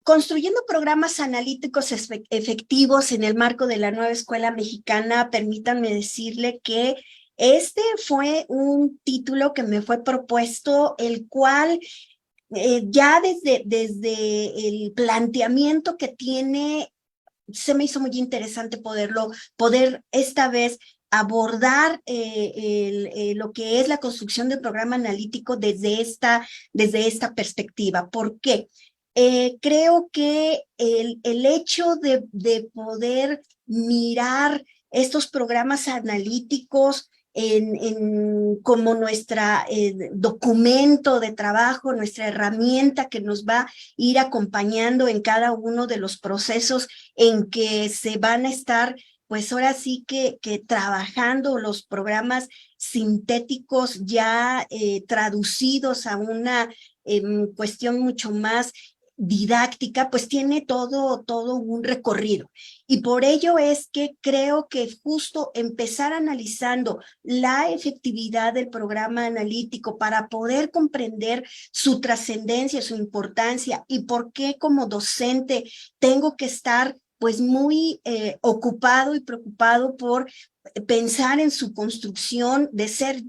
Construyendo programas analíticos efectivos en el marco de la nueva escuela mexicana, permítanme decirle que este fue un título que me fue propuesto, el cual ya desde el planteamiento que tiene, se me hizo muy interesante poder esta vez abordar lo que es la construcción del programa analítico desde esta perspectiva. ¿Por qué? Creo que el hecho de poder mirar estos programas analíticos como nuestra documento de trabajo, nuestra herramienta que nos va a ir acompañando en cada uno de los procesos en que se van a estar, pues ahora sí que trabajando los programas sintéticos ya traducidos a una cuestión mucho más didáctica, pues tiene todo un recorrido. Y por ello es que creo que justo empezar analizando la efectividad del programa analítico para poder comprender su trascendencia, su importancia y por qué como docente tengo que estar pues muy ocupado y preocupado por pensar en su construcción, de ser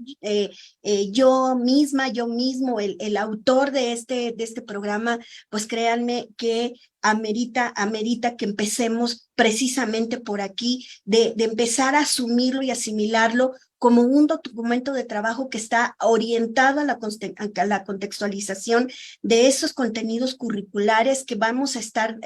yo misma, yo mismo, el autor de este programa, pues créanme que amerita que empecemos precisamente por aquí, de empezar a asumirlo y asimilarlo como un documento de trabajo que está orientado a la contextualización de esos contenidos curriculares que vamos a estar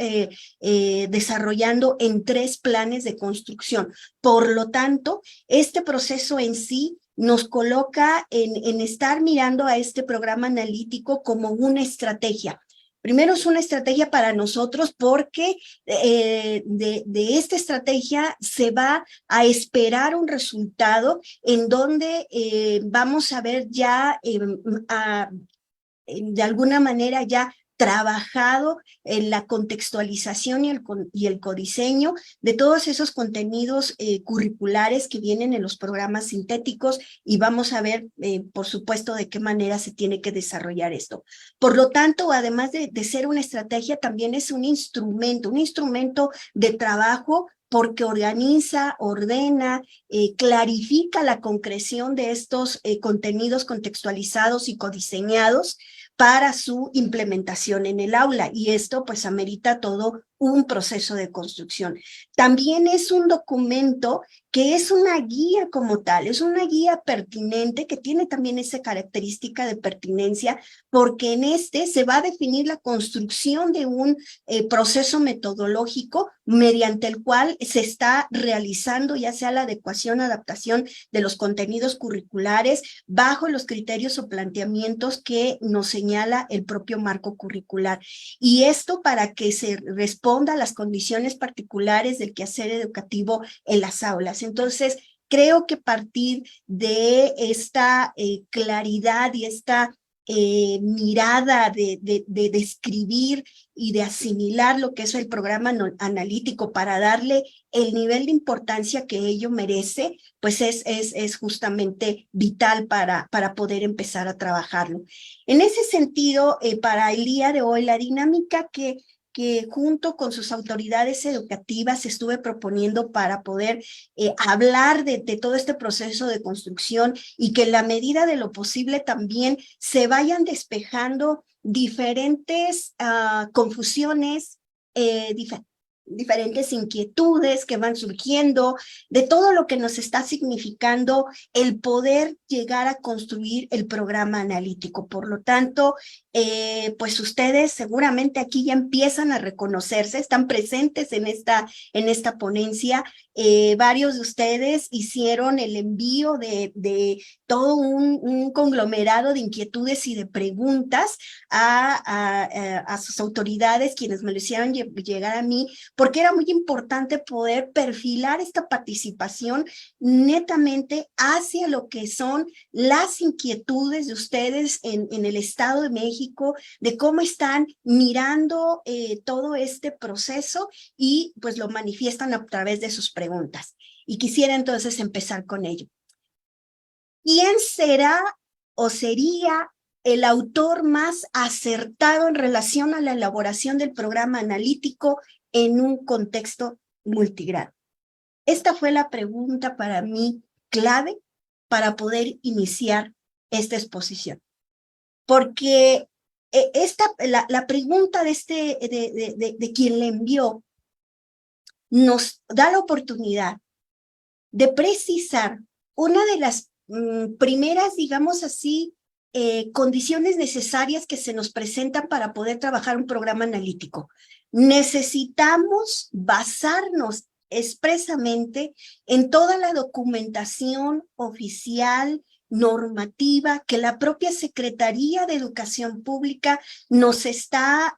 desarrollando en 3 planes de construcción. Por lo tanto, este proceso en sí nos coloca en estar mirando a este programa analítico como una estrategia. Primero es una estrategia para nosotros porque de esta estrategia se va a esperar un resultado en donde vamos a ver ya de alguna manera ya trabajado en la contextualización y el codiseño de todos esos contenidos curriculares que vienen en los programas sintéticos y vamos a ver, por supuesto, de qué manera se tiene que desarrollar esto. Por lo tanto, además de ser una estrategia, también es un instrumento de trabajo porque organiza, ordena, clarifica la concreción de estos contenidos contextualizados y codiseñados para su implementación en el aula, y esto pues amerita todo un proceso de construcción. También es un documento que es una guía como tal, es una guía pertinente que tiene también esa característica de pertinencia, porque en este se va a definir la construcción de un proceso metodológico mediante el cual se está realizando ya sea la adecuación, adaptación de los contenidos curriculares bajo los criterios o planteamientos que nos señala el propio marco curricular. Y esto para que se responda a las condiciones particulares del quehacer educativo en las aulas. Entonces, creo que partir de esta claridad y esta mirada de describir y de asimilar lo que es el programa analítico para darle el nivel de importancia que ello merece, pues es justamente vital para poder empezar a trabajarlo. En ese sentido, para el día de hoy, la dinámica que junto con sus autoridades educativas estuve proponiendo para poder hablar de todo este proceso de construcción y que en la medida de lo posible también se vayan despejando diferentes confusiones, diferentes inquietudes que van surgiendo, de todo lo que nos está significando el poder llegar a construir el programa analítico. Por lo tanto, pues ustedes seguramente aquí ya empiezan a reconocerse, están presentes en esta ponencia. Varios de ustedes hicieron el envío de todo un conglomerado de inquietudes y de preguntas a sus autoridades, quienes me lo hicieron llegar a mí, porque era muy importante poder perfilar esta participación netamente hacia lo que son las inquietudes de ustedes en el Estado de México, de cómo están mirando todo este proceso y pues lo manifiestan a través de sus preguntas. Y quisiera entonces empezar con ello. ¿Quién será o sería el autor más acertado en relación a la elaboración del programa analítico en un contexto multigrado? Esta fue la pregunta para mí clave para poder iniciar esta exposición. Porque la pregunta de quien le envió nos da la oportunidad de precisar una de las primeras, digamos así, condiciones necesarias que se nos presentan para poder trabajar un programa analítico. Necesitamos basarnos expresamente en toda la documentación oficial, normativa, que la propia Secretaría de Educación Pública nos está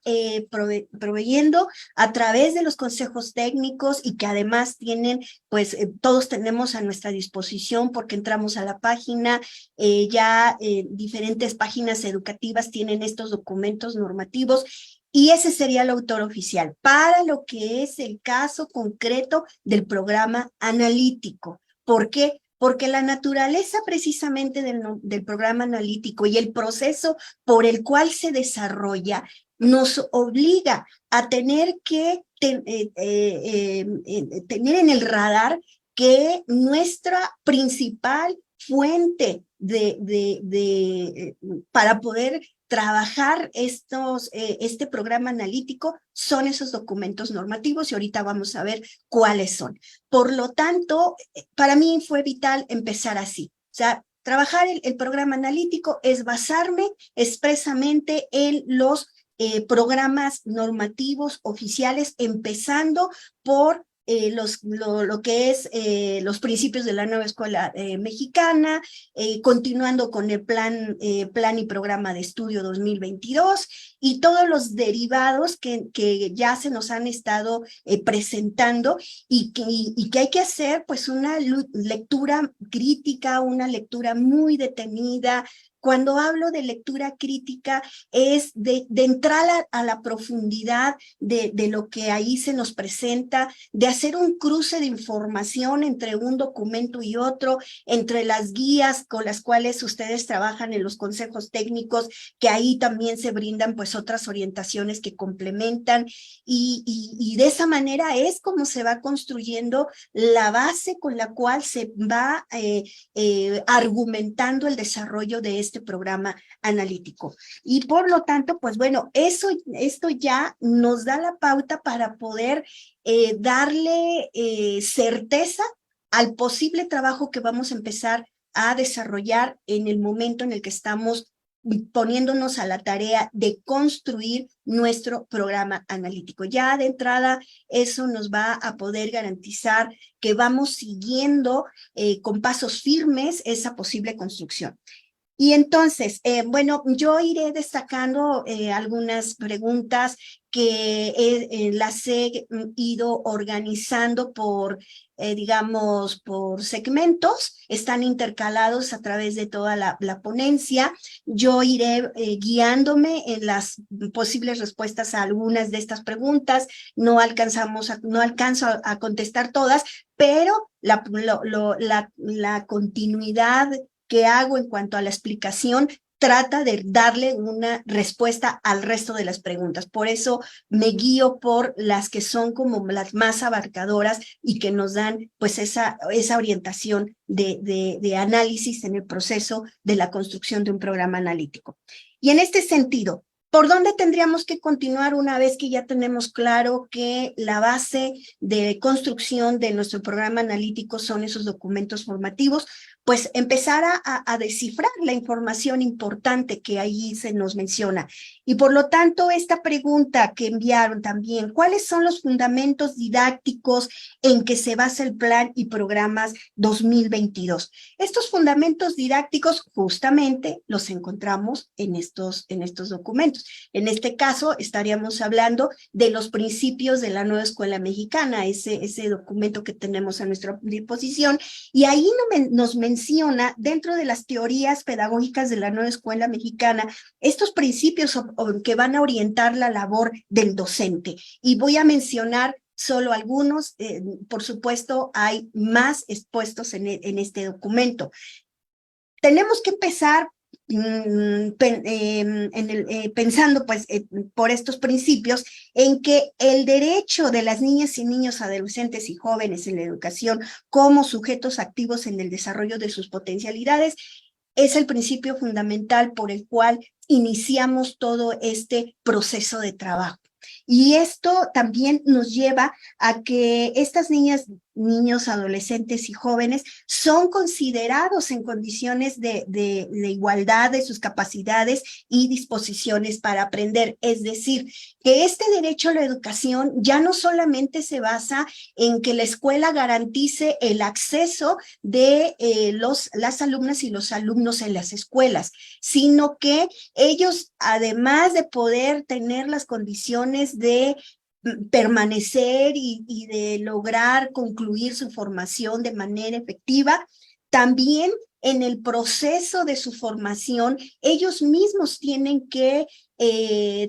proveyendo a través de los consejos técnicos y que además tienen, pues todos tenemos a nuestra disposición porque entramos a la página, diferentes páginas educativas tienen estos documentos normativos. Y ese sería el autor oficial para lo que es el caso concreto del programa analítico. ¿Por qué? Porque la naturaleza precisamente del programa analítico y el proceso por el cual se desarrolla nos obliga a tener que tener en el radar que nuestra principal fuente para poder trabajar este programa analítico son esos documentos normativos y ahorita vamos a ver cuáles son. Por lo tanto, para mí fue vital empezar así. O sea, trabajar el programa analítico es basarme expresamente en los programas normativos oficiales, empezando por lo que es los principios de la nueva escuela mexicana, continuando con el plan y programa de estudio 2022 y todos los derivados que ya se nos han estado presentando y que hay que hacer pues una lectura crítica, una lectura muy detenida. Cuando hablo de lectura crítica es de entrar a la profundidad de lo que ahí se nos presenta, de hacer un cruce de información entre un documento y otro, entre las guías con las cuales ustedes trabajan en los consejos técnicos, que ahí también se brindan pues otras orientaciones que complementan y de esa manera es como se va construyendo la base con la cual se va argumentando el desarrollo de este programa analítico. Y por lo tanto, pues bueno, esto ya nos da la pauta para poder darle certeza al posible trabajo que vamos a empezar a desarrollar en el momento en el que estamos poniéndonos a la tarea de construir nuestro programa analítico. Ya de entrada, eso nos va a poder garantizar que vamos siguiendo con pasos firmes esa posible construcción. Y entonces, bueno, yo iré destacando algunas preguntas que las he ido organizando por, digamos, por segmentos, están intercalados a través de toda la ponencia. Yo iré guiándome en las posibles respuestas a algunas de estas preguntas. No alcanzo a contestar todas, pero la continuidad que hago en cuanto a la explicación trata de darle una respuesta al resto de las preguntas. Por eso me guío por las que son como las más abarcadoras y que nos dan pues esa orientación de análisis en el proceso de la construcción de un programa analítico. Y en este sentido, ¿por dónde tendríamos que continuar una vez que ya tenemos claro que la base de construcción de nuestro programa analítico son esos documentos formativos? Pues empezar a descifrar la información importante que ahí se nos menciona. Y por lo tanto, esta pregunta que enviaron también, ¿cuáles son los fundamentos didácticos en que se basa el plan y programas 2022? Estos fundamentos didácticos justamente los encontramos en estos documentos. En este caso, estaríamos hablando de los principios de la nueva escuela mexicana, ese documento que tenemos a nuestra disposición, y ahí nos menciona dentro de las teorías pedagógicas de la nueva escuela mexicana estos principios que van a orientar la labor del docente. Y voy a mencionar solo algunos, por supuesto hay más expuestos en este documento. Tenemos que empezar pensando pues por estos principios en que el derecho de las niñas y niños, adolescentes y jóvenes en la educación como sujetos activos en el desarrollo de sus potencialidades es el principio fundamental por el cual iniciamos todo este proceso de trabajo. Y esto también nos lleva a que estas niñas, niños, adolescentes y jóvenes son considerados en condiciones de igualdad de sus capacidades y disposiciones para aprender. Es decir, que este derecho a la educación ya no solamente se basa en que la escuela garantice el acceso de las alumnas y los alumnos en las escuelas, sino que ellos, además de poder tener las condiciones de permanecer y de lograr concluir su formación de manera efectiva, también en el proceso de su formación, ellos mismos tienen que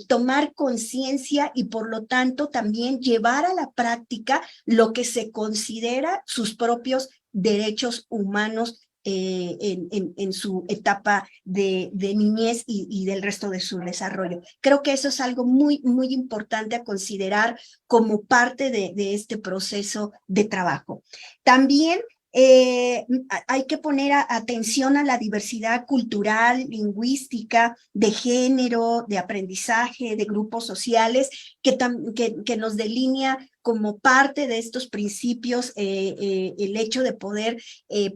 tomar conciencia y por lo tanto también llevar a la práctica lo que se considera sus propios derechos humanos en su etapa de niñez y del resto de su desarrollo. Creo que eso es algo muy, muy importante a considerar como parte de este proceso de trabajo. También hay que poner atención a la diversidad cultural, lingüística, de género, de aprendizaje, de grupos sociales, que nos delinea como parte de estos principios el hecho de poder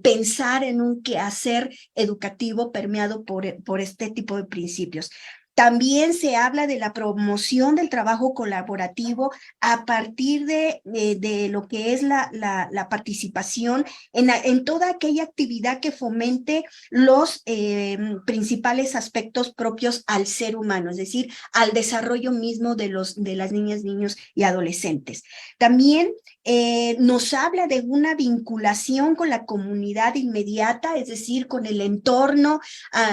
pensar en un quehacer educativo permeado por este tipo de principios. También se habla de la promoción del trabajo colaborativo a partir de lo que es la participación en toda aquella actividad que fomente los principales aspectos propios al ser humano, es decir, al desarrollo mismo de las niñas, niños y adolescentes. También nos habla de una vinculación con la comunidad inmediata, es decir, con el entorno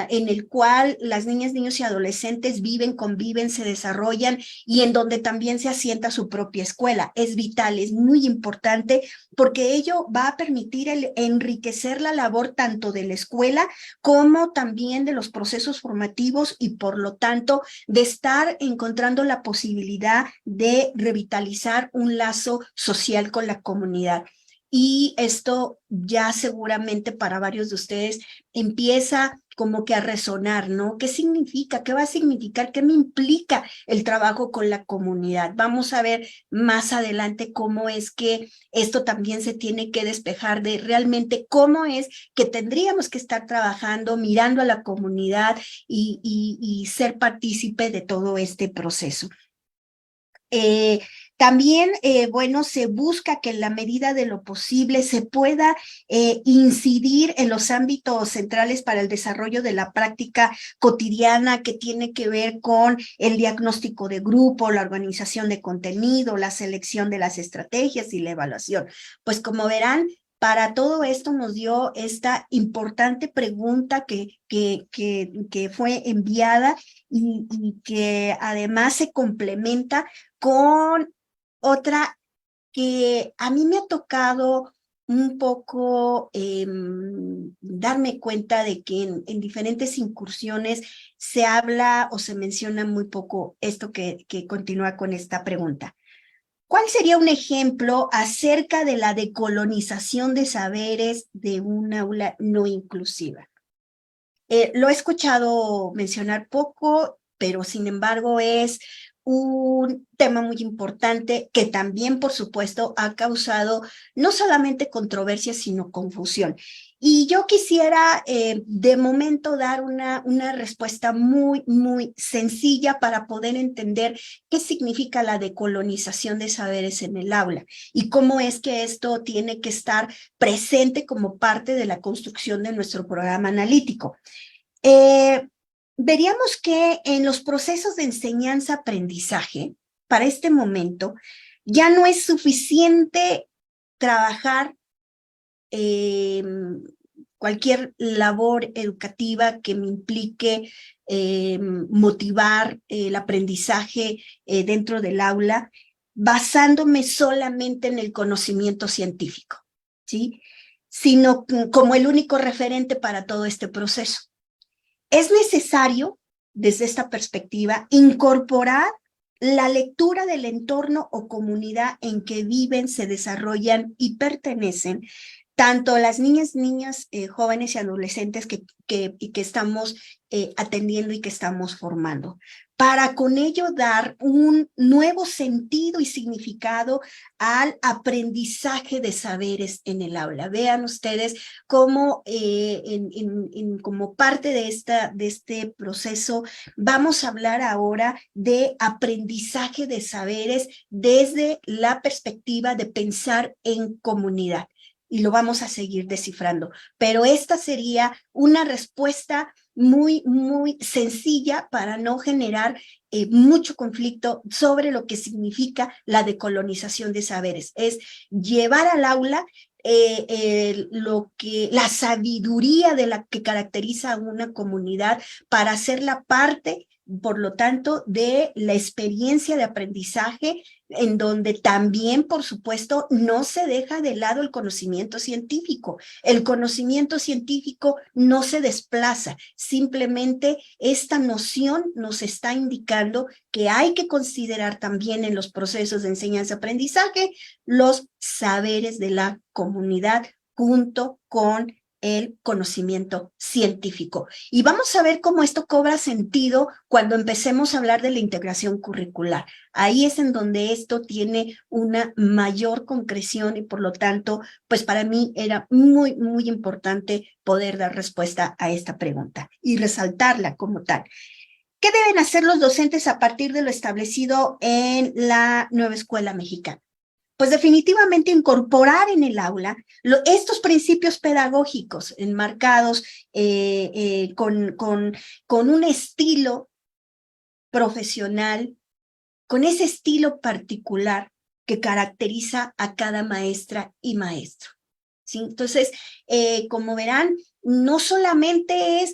en el cual las niñas, niños y adolescentes viven, conviven, se desarrollan y en donde también se asienta su propia escuela. Es vital, es muy importante porque ello va a permitir enriquecer la labor tanto de la escuela como también de los procesos formativos y por lo tanto de estar encontrando la posibilidad de revitalizar un lazo social con la comunidad. Y esto ya seguramente para varios de ustedes empieza como que a resonar, ¿no? ¿Qué significa? ¿Qué va a significar? ¿Qué me implica el trabajo con la comunidad? Vamos a ver más adelante cómo es que esto también se tiene que despejar de realmente cómo es que tendríamos que estar trabajando, mirando a la comunidad y ser partícipe de todo este proceso. También, bueno, se busca que en la medida de lo posible se pueda incidir en los ámbitos centrales para el desarrollo de la práctica cotidiana que tiene que ver con el diagnóstico de grupo, la organización de contenido, la selección de las estrategias y la evaluación. Pues como verán, para todo esto nos dio esta importante pregunta que fue enviada y que además se complementa con otra que a mí me ha tocado un poco darme cuenta de que en diferentes incursiones se habla o se menciona muy poco esto que continúa con esta pregunta. ¿Cuál sería un ejemplo acerca de la decolonización de saberes de un aula no inclusiva? Lo he escuchado mencionar poco, pero sin embargo es un tema muy importante que también, por supuesto, ha causado no solamente controversia, sino confusión. Y yo quisiera de momento dar una respuesta muy, muy sencilla para poder entender qué significa la decolonización de saberes en el aula y cómo es que esto tiene que estar presente como parte de la construcción de nuestro programa analítico. Veríamos que en los procesos de enseñanza-aprendizaje, para este momento, ya no es suficiente trabajar cualquier labor educativa que me implique motivar el aprendizaje dentro del aula, basándome solamente en el conocimiento científico, ¿sí? Sino como el único referente para todo este proceso. Es necesario, desde esta perspectiva, incorporar la lectura del entorno o comunidad en que viven, se desarrollan y pertenecen, tanto las niñas, jóvenes y adolescentes que estamos atendiendo y que estamos formando, para con ello dar un nuevo sentido y significado al aprendizaje de saberes en el aula. Vean ustedes cómo como parte de este proceso vamos a hablar ahora de aprendizaje de saberes desde la perspectiva de pensar en comunidad. Y lo vamos a seguir descifrando. Pero esta sería una respuesta muy, muy sencilla para no generar mucho conflicto sobre lo que significa la decolonización de saberes. Es llevar al aula la sabiduría de la que caracteriza a una comunidad para hacerla parte, por lo tanto, de la experiencia de aprendizaje, en donde también, por supuesto, no se deja de lado el conocimiento científico. El conocimiento científico no se desplaza, simplemente esta noción nos está indicando que hay que considerar también en los procesos de enseñanza-aprendizaje los saberes de la comunidad junto con el conocimiento científico. Y vamos a ver cómo esto cobra sentido cuando empecemos a hablar de la integración curricular. Ahí es en donde esto tiene una mayor concreción y por lo tanto, pues para mí era muy, muy importante poder dar respuesta a esta pregunta y resaltarla como tal. ¿Qué deben hacer los docentes a partir de lo establecido en la nueva escuela mexicana? Pues definitivamente incorporar en el aula estos principios pedagógicos enmarcados con un estilo profesional, con ese estilo particular que caracteriza a cada maestra y maestro. ¿Sí? Entonces, como verán, no solamente es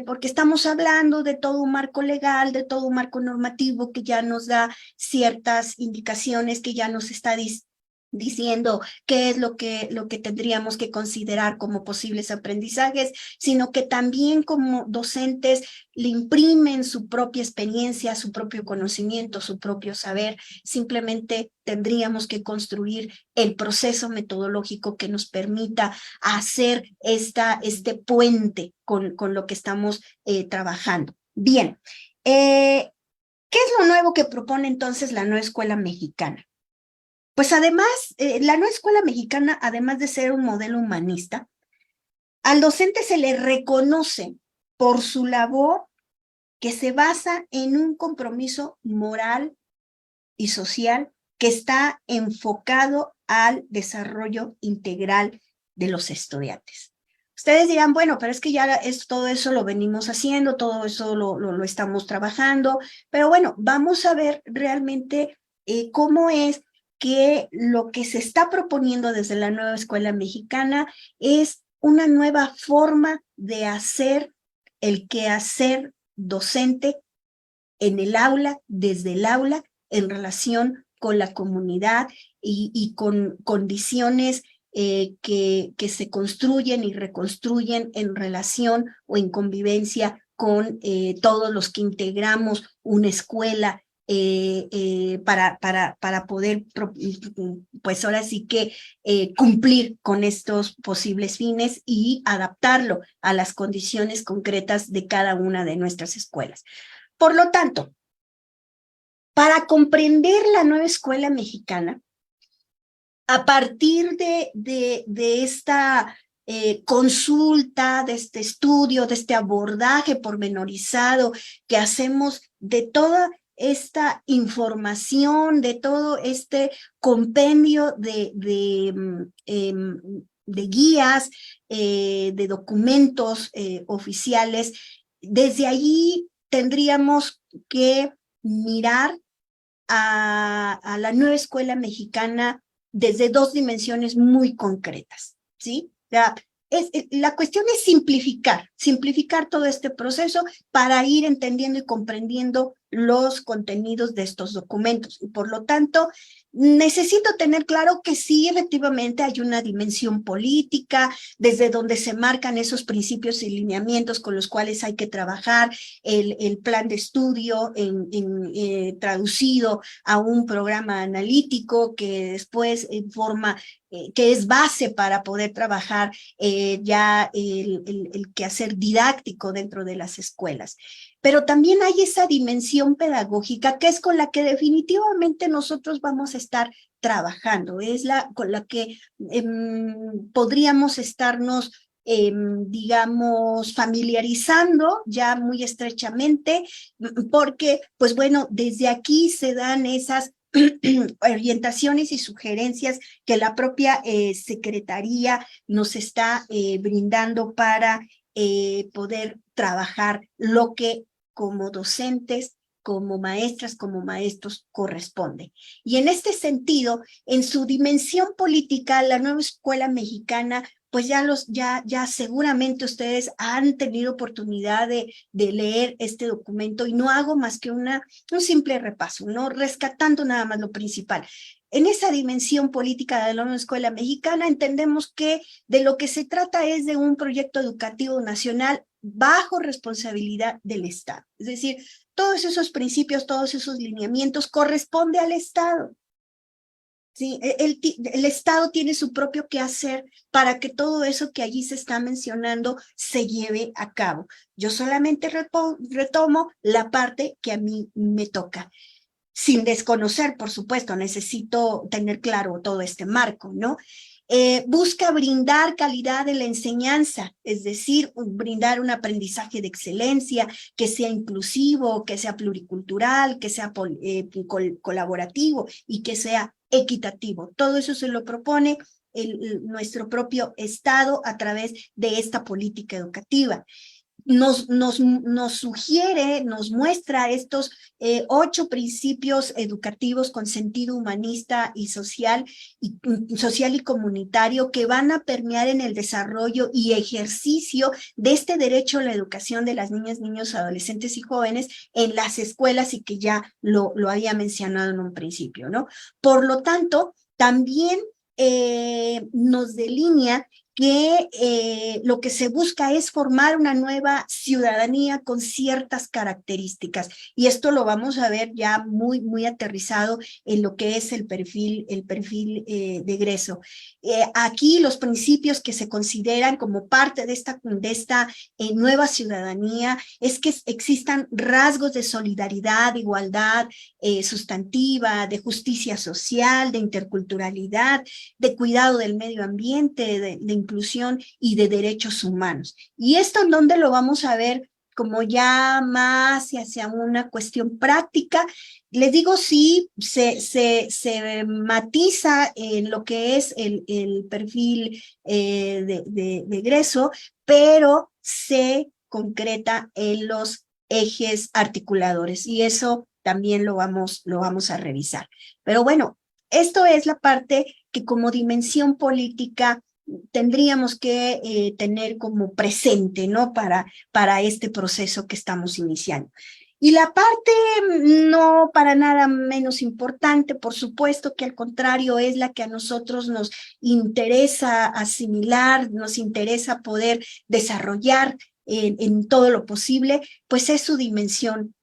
porque estamos hablando de todo un marco legal, de todo un marco normativo que ya nos da ciertas indicaciones, que ya nos está diciendo qué es lo que tendríamos que considerar como posibles aprendizajes, sino que también como docentes le imprimen su propia experiencia, su propio conocimiento, su propio saber. Simplemente tendríamos que construir el proceso metodológico que nos permita hacer este puente con lo que estamos trabajando. Bien, ¿qué es lo nuevo que propone entonces la nueva escuela mexicana? Pues además, la nueva escuela mexicana, además de ser un modelo humanista, al docente se le reconoce por su labor que se basa en un compromiso moral y social que está enfocado al desarrollo integral de los estudiantes. Ustedes dirán, bueno, pero es que ya todo eso lo venimos haciendo, todo eso lo estamos trabajando, pero bueno, vamos a ver realmente cómo es que lo que se está proponiendo desde la nueva escuela mexicana es una nueva forma de hacer el quehacer docente en el aula, desde el aula, en relación con la comunidad y con condiciones que se construyen y reconstruyen en relación o en convivencia con todos los que integramos una escuela para poder, pues ahora sí que cumplir con estos posibles fines y adaptarlo a las condiciones concretas de cada una de nuestras escuelas. Por lo tanto, para comprender la nueva escuela mexicana, a partir de esta consulta, de este estudio, de este abordaje pormenorizado que hacemos de toda esta información, de todo este compendio de guías, de documentos oficiales, desde allí tendríamos que mirar a la nueva escuela mexicana desde dos dimensiones muy concretas, ¿sí? La cuestión es simplificar todo este proceso para ir entendiendo y comprendiendo los contenidos de estos documentos. Y por lo tanto, necesito tener claro que sí, efectivamente, hay una dimensión política, desde donde se marcan esos principios y lineamientos con los cuales hay que trabajar, el plan de estudio traducido a un programa analítico que después forma que es base para poder trabajar ya el quehacer didáctico dentro de las escuelas. Pero también hay esa dimensión pedagógica que es con la que definitivamente nosotros vamos a estar trabajando, es con la que podríamos estarnos digamos, familiarizando ya muy estrechamente, porque, pues bueno, desde aquí se dan esas orientaciones y sugerencias que la propia Secretaría nos está brindando para poder trabajar lo que como docentes, como maestras, como maestros corresponde. Y en este sentido, en su dimensión política, la nueva escuela mexicana, pues ya seguramente ustedes han tenido oportunidad de leer este documento y no hago más que un simple repaso, ¿no? Rescatando nada más lo principal. En esa dimensión política de la nueva escuela mexicana entendemos que de lo que se trata es de un proyecto educativo nacional bajo responsabilidad del Estado. Es decir, todos esos principios, todos esos lineamientos corresponde al Estado. ¿Sí? El Estado tiene su propio quehacer para que todo eso que allí se está mencionando se lleve a cabo. Yo solamente retomo la parte que a mí me toca. Sin desconocer, por supuesto, necesito tener claro todo este marco, ¿no? Busca brindar calidad de la enseñanza, es decir, brindar un aprendizaje de excelencia, que sea inclusivo, que sea pluricultural, que sea colaborativo y que sea equitativo. Todo eso se lo propone nuestro propio Estado a través de esta política educativa. Nos sugiere, nos muestra estos 8 principios educativos con sentido humanista y social y comunitario que van a permear en el desarrollo y ejercicio de este derecho a la educación de las niñas, niños, adolescentes y jóvenes en las escuelas y que ya lo había mencionado en un principio, ¿no? Por lo tanto, también nos delinea que lo que se busca es formar una nueva ciudadanía con ciertas características. Y esto lo vamos a ver ya muy aterrizado en lo que es el perfil de egreso. Aquí los principios que se consideran como parte de esta nueva ciudadanía es que existan rasgos de solidaridad, de igualdad sustantiva, de justicia social, de interculturalidad, de cuidado del medio ambiente, de inclusión y de derechos humanos. Y esto en donde lo vamos a ver como ya más hacia una cuestión práctica. Les digo, sí, se matiza en lo que es el perfil de egreso, pero se concreta en los ejes articuladores y eso también lo vamos a revisar. Pero bueno, esto es la parte que como dimensión política tendríamos que tener como presente, ¿no? Para este proceso que estamos iniciando. Y la parte no para nada menos importante, por supuesto que al contrario es la que a nosotros nos interesa asimilar, nos interesa poder desarrollar en todo lo posible, pues es su dimensión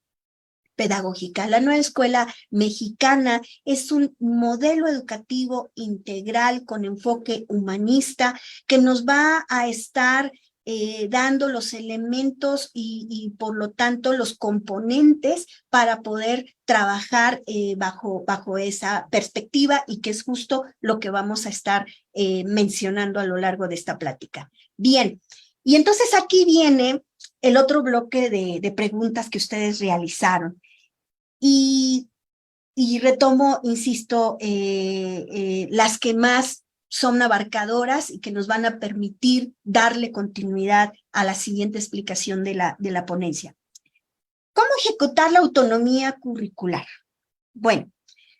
pedagógica. La nueva escuela mexicana es un modelo educativo integral con enfoque humanista que nos va a estar dando los elementos y por lo tanto los componentes para poder trabajar bajo esa perspectiva y que es justo lo que vamos a estar mencionando a lo largo de esta plática. Bien, y entonces aquí viene el otro bloque de preguntas que ustedes realizaron. Y retomo, insisto, las que más son abarcadoras y que nos van a permitir darle continuidad a la siguiente explicación de la ponencia. ¿Cómo ejecutar la autonomía curricular? Bueno,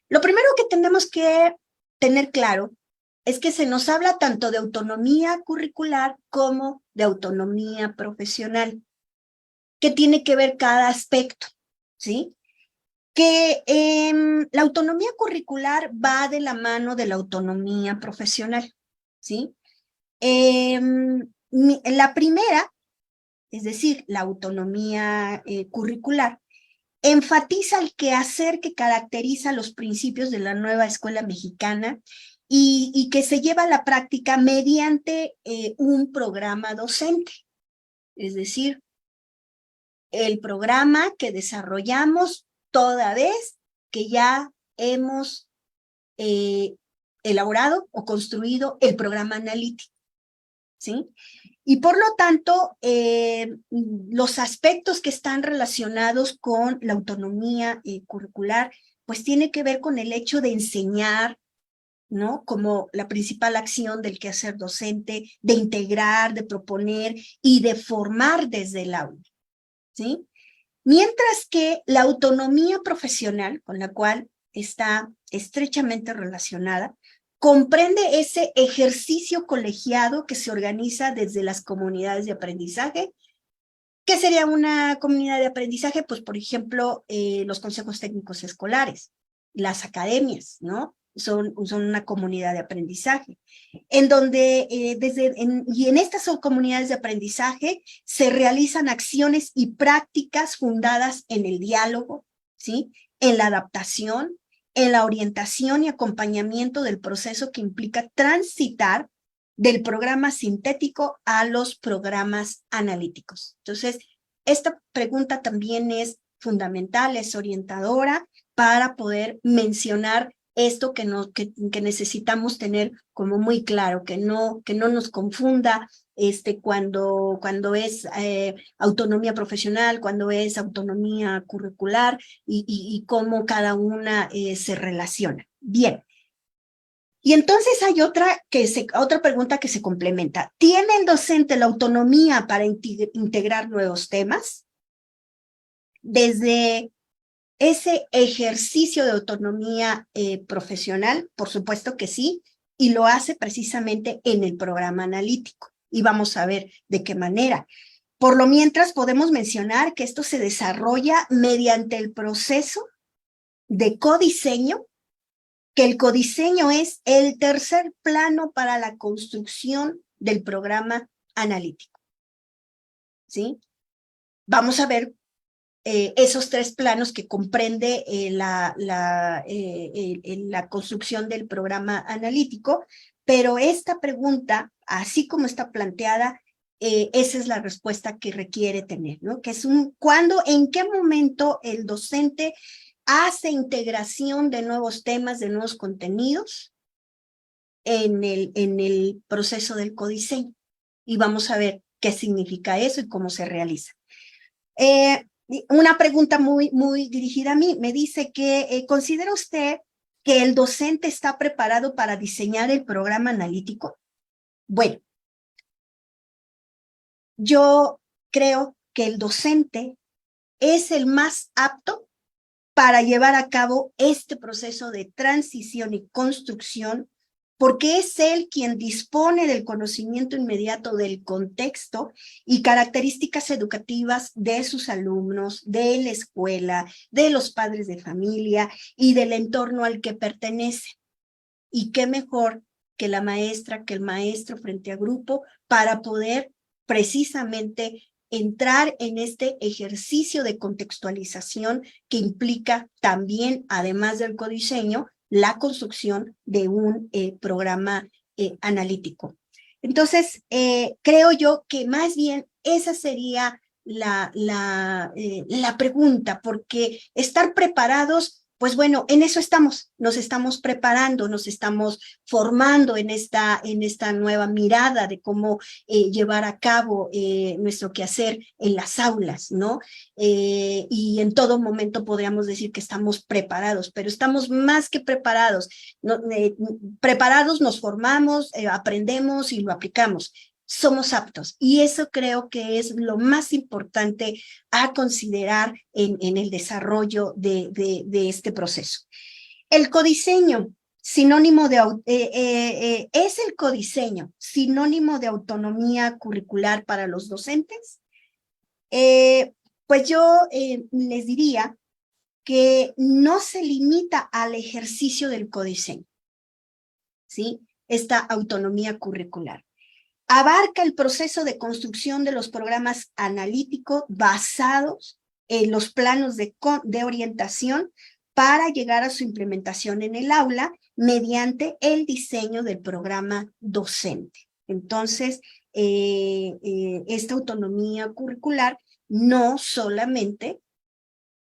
lo primero que tenemos que tener claro es que se nos habla tanto de autonomía curricular como de autonomía profesional. ¿Qué tiene que ver cada aspecto? ¿Sí? que la autonomía curricular va de la mano de la autonomía profesional, ¿sí? La primera, es decir, la autonomía curricular, enfatiza el quehacer que caracteriza los principios de la nueva escuela mexicana y que se lleva a la práctica mediante un programa docente. Es decir, el programa que desarrollamos toda vez que ya hemos elaborado o construido el programa analítico, ¿sí? Y por lo tanto, los aspectos que están relacionados con la autonomía curricular, pues tiene que ver con el hecho de enseñar, ¿no? Como la principal acción del quehacer docente, de integrar, de proponer y de formar desde el aula, ¿sí? Mientras que la autonomía profesional, con la cual está estrechamente relacionada, comprende ese ejercicio colegiado que se organiza desde las comunidades de aprendizaje. ¿Qué sería una comunidad de aprendizaje? Pues, por ejemplo, los consejos técnicos escolares, las academias, ¿no? Son una comunidad de aprendizaje, en donde y en estas comunidades de aprendizaje se realizan acciones y prácticas fundadas en el diálogo, ¿sí? En la adaptación, en la orientación y acompañamiento del proceso que implica transitar del programa sintético a los programas analíticos. Entonces, esta pregunta también es fundamental, es orientadora para poder mencionar esto que necesitamos tener como muy claro, que no nos confunda cuando es autonomía profesional, cuando es autonomía curricular y cómo cada una se relaciona. Bien. Y entonces hay otra pregunta que se complementa. ¿Tiene el docente la autonomía para integrar nuevos temas? Desde ese ejercicio de autonomía profesional, por supuesto que sí, y lo hace precisamente en el programa analítico. Y vamos a ver de qué manera. Por lo mientras, podemos mencionar que esto se desarrolla mediante el proceso de codiseño, que el codiseño es el tercer plano para la construcción del programa analítico, ¿sí? Vamos a ver esos tres planos que comprende la construcción del programa analítico, pero esta pregunta, así como está planteada, esa es la respuesta que requiere tener, ¿no? Que es ¿cuándo, en qué momento el docente hace integración de nuevos temas, de nuevos contenidos en el proceso del codiseño? Y vamos a ver qué significa eso y cómo se realiza. Una pregunta muy dirigida a mí, me dice que ¿considera usted que el docente está preparado para diseñar el programa analítico? Bueno, yo creo que el docente es el más apto para llevar a cabo este proceso de transición y construcción, porque es él quien dispone del conocimiento inmediato del contexto y características educativas de sus alumnos, de la escuela, de los padres de familia y del entorno al que pertenece. Y qué mejor que la maestra, que el maestro frente a grupo para poder precisamente entrar en este ejercicio de contextualización que implica también, además del codiseño, la construcción de un programa analítico. Entonces, creo yo que más bien esa sería la pregunta, porque estar preparados, pues bueno, en eso estamos, nos estamos preparando, nos estamos formando en esta nueva mirada de cómo llevar a cabo nuestro quehacer en las aulas, ¿no? Y en todo momento podríamos decir que estamos preparados, pero estamos más que preparados. Preparados nos formamos, aprendemos y lo aplicamos. Somos aptos, y eso creo que es lo más importante a considerar en el desarrollo de este proceso. El codiseño, sinónimo de, ¿es el codiseño sinónimo de autonomía curricular para los docentes? Pues yo les diría que no se limita al ejercicio del codiseño, ¿sí? Esta autonomía curricular. Abarca el proceso de construcción de los programas analíticos basados en los planos de orientación para llegar a su implementación en el aula mediante el diseño del programa docente. Entonces, esta autonomía curricular no solamente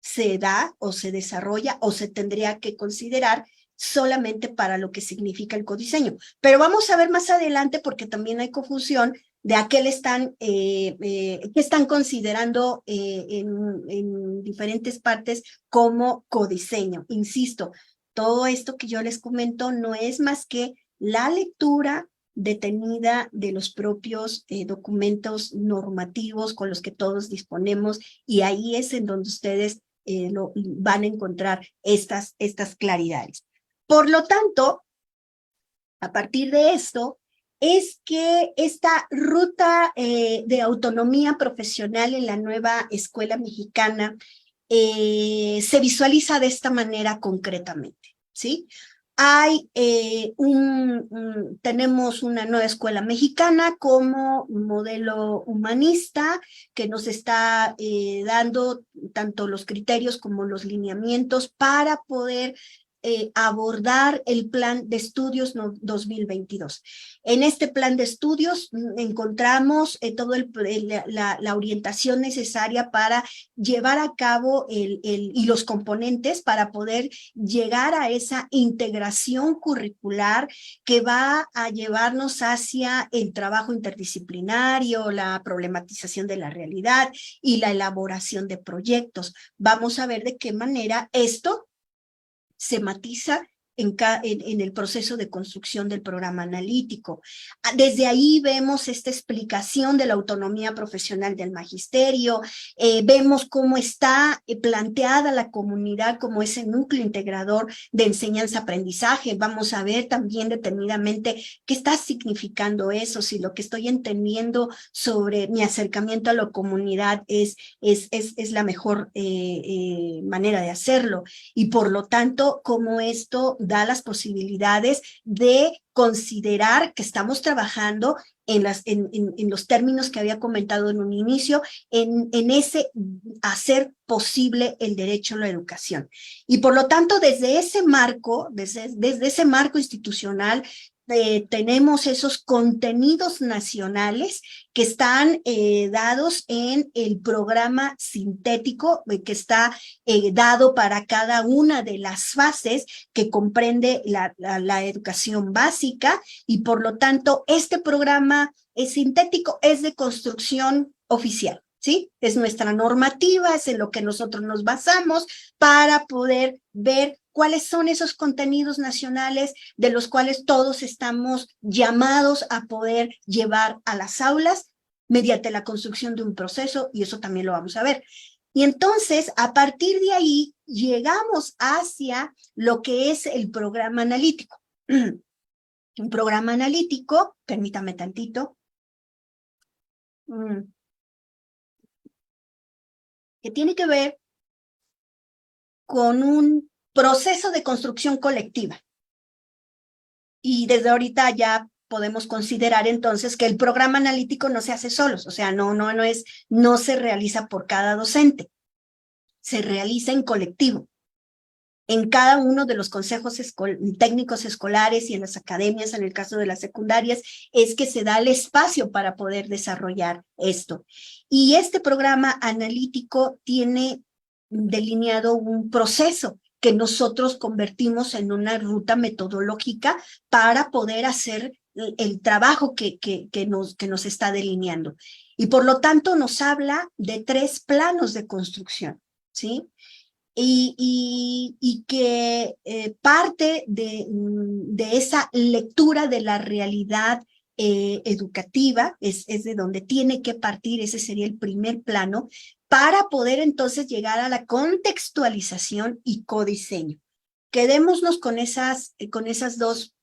se da o se desarrolla o se tendría que considerar solamente para lo que significa el codiseño. Pero vamos a ver más adelante, porque también hay confusión de a qué le están, qué están considerando en diferentes partes como codiseño. Insisto, todo esto que yo les comento no es más que la lectura detenida de los propios documentos normativos con los que todos disponemos, y ahí es en donde ustedes van a encontrar estas claridades. Por lo tanto, a partir de esto, es que esta ruta de autonomía profesional en la nueva escuela mexicana se visualiza de esta manera concretamente, ¿sí? Hay tenemos una nueva escuela mexicana como modelo humanista que nos está dando tanto los criterios como los lineamientos para poder abordar el plan de estudios 2022. En este plan de estudios encontramos toda la orientación necesaria para llevar a cabo y los componentes para poder llegar a esa integración curricular que va a llevarnos hacia el trabajo interdisciplinario, la problematización de la realidad y la elaboración de proyectos. Vamos a ver de qué manera esto se matiza en el proceso de construcción del programa analítico. Desde ahí vemos esta explicación de la autonomía profesional del magisterio, vemos cómo está planteada la comunidad como ese núcleo integrador de enseñanza-aprendizaje. Vamos a ver también detenidamente qué está significando eso, si lo que estoy entendiendo sobre mi acercamiento a la comunidad es la mejor manera de hacerlo, y por lo tanto, cómo esto da las posibilidades de considerar que estamos trabajando en los términos que había comentado en un inicio, en ese hacer posible el derecho a la educación. Y por lo tanto, desde ese marco, desde ese marco institucional, tenemos esos contenidos nacionales que están dados en el programa sintético que está dado para cada una de las fases que comprende la educación básica, y por lo tanto este programa sintético es de construcción oficial, ¿sí? Es nuestra normativa, es en lo que nosotros nos basamos para poder ver cuáles son esos contenidos nacionales de los cuales todos estamos llamados a poder llevar a las aulas mediante la construcción de un proceso, y eso también lo vamos a ver. Y entonces, a partir de ahí, llegamos hacia lo que es el programa analítico. Un programa analítico, permítame tantito, que tiene que ver con un proceso de construcción colectiva. Y desde ahorita ya podemos considerar entonces que el programa analítico no se hace solos, o sea, no se realiza por cada docente, se realiza en colectivo, en cada uno de los consejos técnicos escolares y en las academias, en el caso de las secundarias, es que se da el espacio para poder desarrollar esto. Y este programa analítico tiene delineado un proceso que nosotros convertimos en una ruta metodológica para poder hacer el trabajo que nos está delineando. Y por lo tanto nos habla de 3 planos de construcción, ¿sí? Y que parte de esa lectura de la realidad educativa, es de donde tiene que partir, ese sería el primer plano, para poder entonces llegar a la contextualización y codiseño. Quedémonos con esas 2,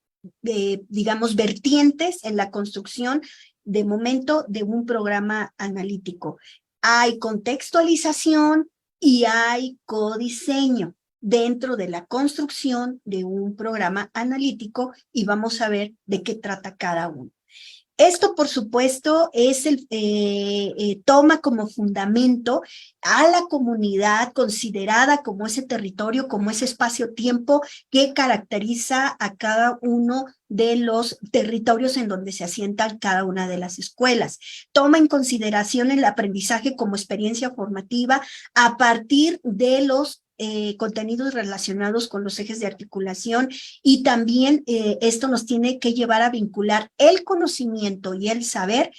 digamos, vertientes en la construcción de momento de un programa analítico. Hay contextualización, y hay codiseño dentro de la construcción de un programa analítico y vamos a ver de qué trata cada uno. Esto, por supuesto, es toma como fundamento a la comunidad considerada como ese territorio, como ese espacio-tiempo que caracteriza a cada uno de los territorios en donde se asientan cada una de las escuelas. Toma en consideración el aprendizaje como experiencia formativa a partir de los contenidos relacionados con los ejes de articulación y también esto nos tiene que llevar a vincular el conocimiento y el saber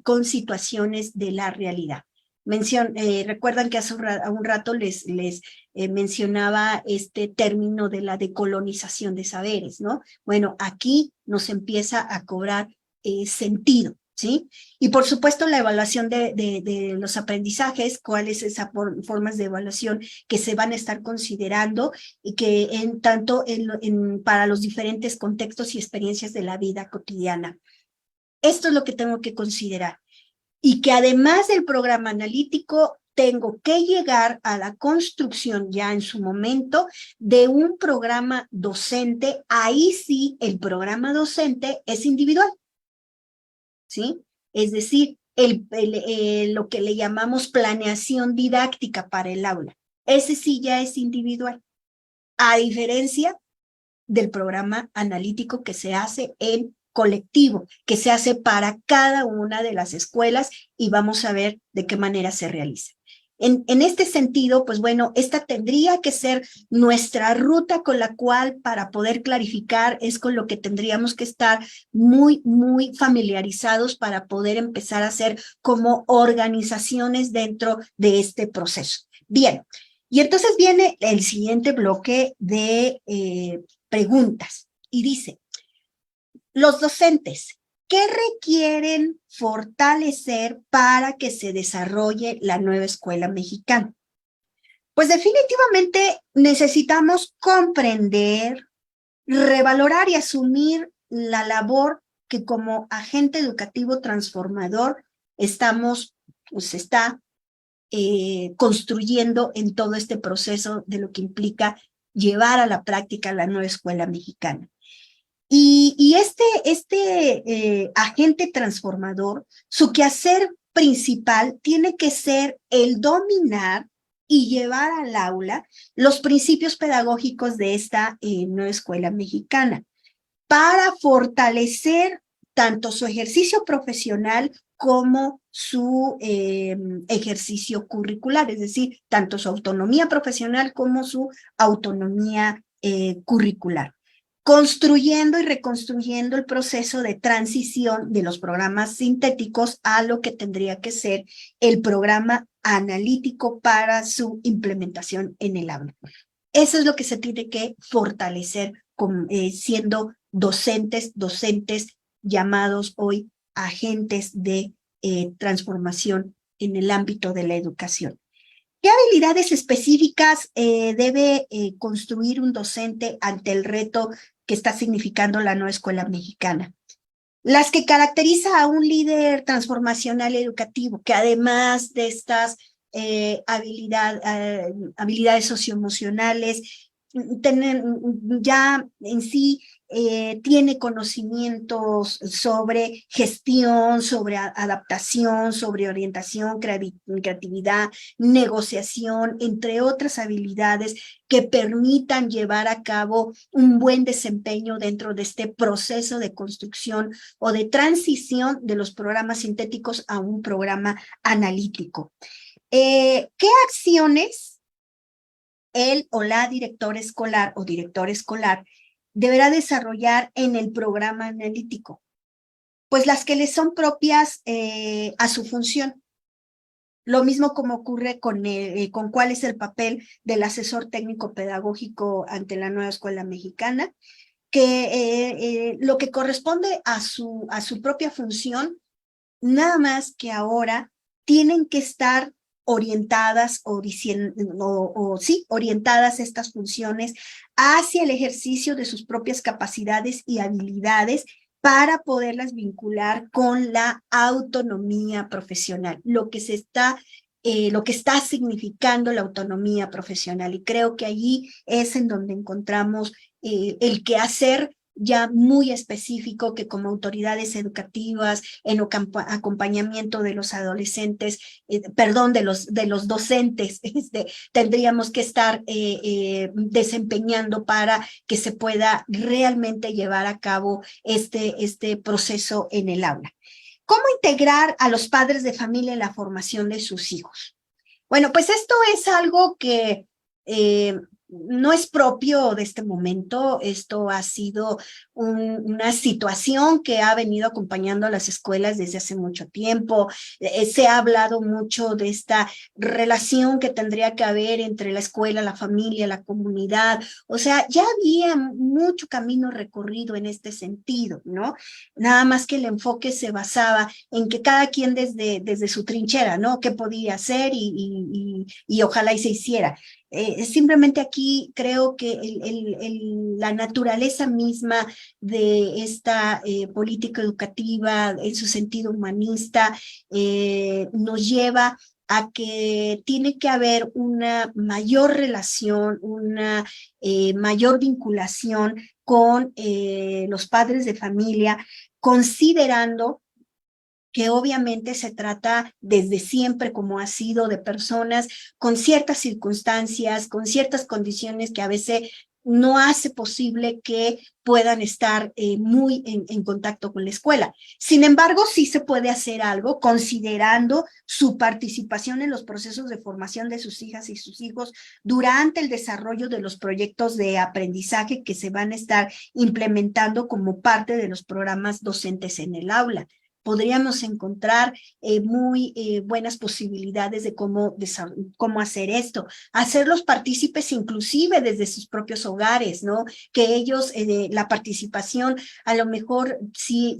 con situaciones de la realidad. Recuerdan que hace un rato les mencionaba este término de la decolonización de saberes, ¿no? Bueno, aquí nos empieza a cobrar sentido, ¿sí? Y por supuesto la evaluación de los aprendizajes, cuáles esas formas de evaluación que se van a estar considerando y que para los diferentes contextos y experiencias de la vida cotidiana. Esto es lo que tengo que considerar. Y que además del programa analítico, tengo que llegar a la construcción ya en su momento de un programa docente. Ahí sí, el programa docente es individual, ¿sí? Es decir, lo que le llamamos planeación didáctica para el aula. Ese sí ya es individual, a diferencia del programa analítico que se hace en colectivo, que se hace para cada una de las escuelas y vamos a ver de qué manera se realiza. En este sentido, pues bueno, esta tendría que ser nuestra ruta con la cual para poder clarificar es con lo que tendríamos que estar muy, muy familiarizados para poder empezar a hacer como organizaciones dentro de este proceso. Bien, y entonces viene el siguiente bloque de preguntas y dice, los docentes, ¿qué requieren fortalecer para que se desarrolle la nueva escuela mexicana? Pues definitivamente necesitamos comprender, revalorar y asumir la labor que como agente educativo transformador está construyendo en todo este proceso de lo que implica llevar a la práctica la nueva escuela mexicana. Y este agente transformador, su quehacer principal tiene que ser el dominar y llevar al aula los principios pedagógicos de esta nueva escuela mexicana para fortalecer tanto su ejercicio profesional como su ejercicio curricular, es decir, tanto su autonomía profesional como su autonomía curricular, construyendo y reconstruyendo el proceso de transición de los programas sintéticos a lo que tendría que ser el programa analítico para su implementación en el aula. Eso es lo que se tiene que fortalecer siendo docentes llamados hoy agentes de transformación en el ámbito de la educación. ¿Qué habilidades específicas debe construir un docente ante el reto que está significando la nueva escuela mexicana? Las que caracteriza a un líder transformacional educativo, que además de estas habilidades socioemocionales, ya en sí tiene conocimientos sobre gestión, sobre adaptación, sobre orientación, creatividad, negociación, entre otras habilidades que permitan llevar a cabo un buen desempeño dentro de este proceso de construcción o de transición de los programas sintéticos a un programa analítico. ¿Qué acciones él o la directora escolar o director escolar deberá desarrollar en el programa analítico? Pues las que le son propias a su función. Lo mismo como ocurre con cuál es el papel del asesor técnico pedagógico ante la nueva escuela mexicana, que lo que corresponde a su propia función, nada más que ahora tienen que estar orientadas orientadas estas funciones hacia el ejercicio de sus propias capacidades y habilidades para poderlas vincular con la autonomía profesional. Lo que se está lo que está significando la autonomía profesional. Y creo que allí es en donde encontramos el quehacer ya muy específico que como autoridades educativas, en acompañamiento de los adolescentes, perdón, de los docentes, tendríamos que estar desempeñando para que se pueda realmente llevar a cabo este proceso en el aula. ¿Cómo integrar a los padres de familia en la formación de sus hijos? Bueno, pues esto es algo que no es propio de este momento. Esto ha sido una situación que ha venido acompañando a las escuelas desde hace mucho tiempo. Se ha hablado mucho de esta relación que tendría que haber entre la escuela, la familia, la comunidad. O sea, ya había mucho camino recorrido en este sentido, ¿no? Nada más que el enfoque se basaba en que cada quien desde su trinchera, ¿no? ¿Qué podía hacer y ojalá y se hiciera? Simplemente aquí creo que la naturaleza misma de esta política educativa en su sentido humanista nos lleva a que tiene que haber una mayor relación, una mayor vinculación con los padres de familia, considerando que obviamente se trata desde siempre, como ha sido, de personas con ciertas circunstancias, con ciertas condiciones que a veces no hace posible que puedan estar muy en contacto con la escuela. Sin embargo, sí se puede hacer algo considerando su participación en los procesos de formación de sus hijas y sus hijos durante el desarrollo de los proyectos de aprendizaje que se van a estar implementando como parte de los programas docentes en el aula. Podríamos encontrar muy buenas posibilidades de cómo hacer esto, hacerlos partícipes inclusive desde sus propios hogares, ¿no? Que ellos, la participación, a lo mejor si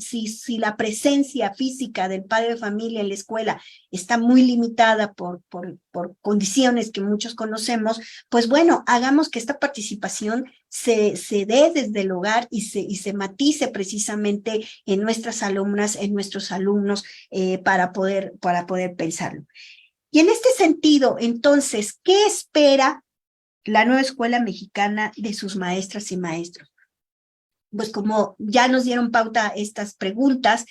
la presencia física del padre de familia en la escuela está muy limitada por condiciones que muchos conocemos, pues bueno, hagamos que esta participación se dé desde el hogar y se matice precisamente en nuestras alumnas, en nuestros alumnos, para poder pensarlo. Y en este sentido, entonces, ¿qué espera la nueva escuela mexicana de sus maestras y maestros? Pues como ya nos dieron pauta estas preguntas,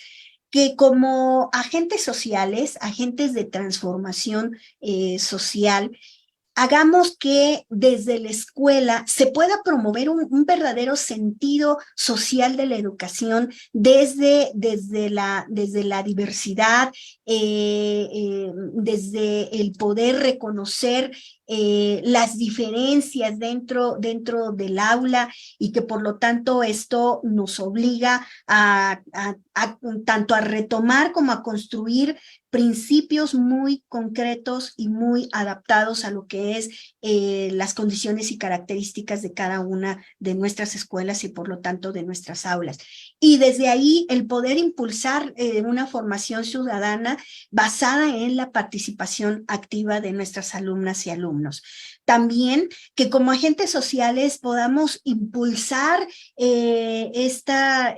que como agentes sociales, agentes de transformación social, hagamos que desde la escuela se pueda promover un verdadero sentido social de la educación desde la diversidad, desde el poder reconocer las diferencias dentro del aula y que por lo tanto esto nos obliga tanto a retomar como a construir principios muy concretos y muy adaptados a lo que es las condiciones y características de cada una de nuestras escuelas y por lo tanto de nuestras aulas. Y desde ahí el poder impulsar una formación ciudadana basada en la participación activa de nuestras alumnas y alumnos. También que como agentes sociales podamos impulsar esta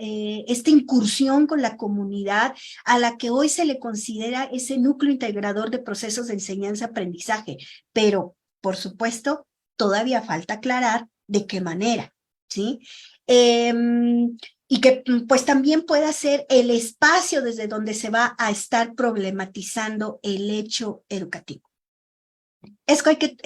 incursión con la comunidad a la que hoy se le considera ese núcleo integrador de procesos de enseñanza-aprendizaje, pero, por supuesto, todavía falta aclarar de qué manera, ¿sí? Y que pues también pueda ser el espacio desde donde se va a estar problematizando el hecho educativo. Es que hay que,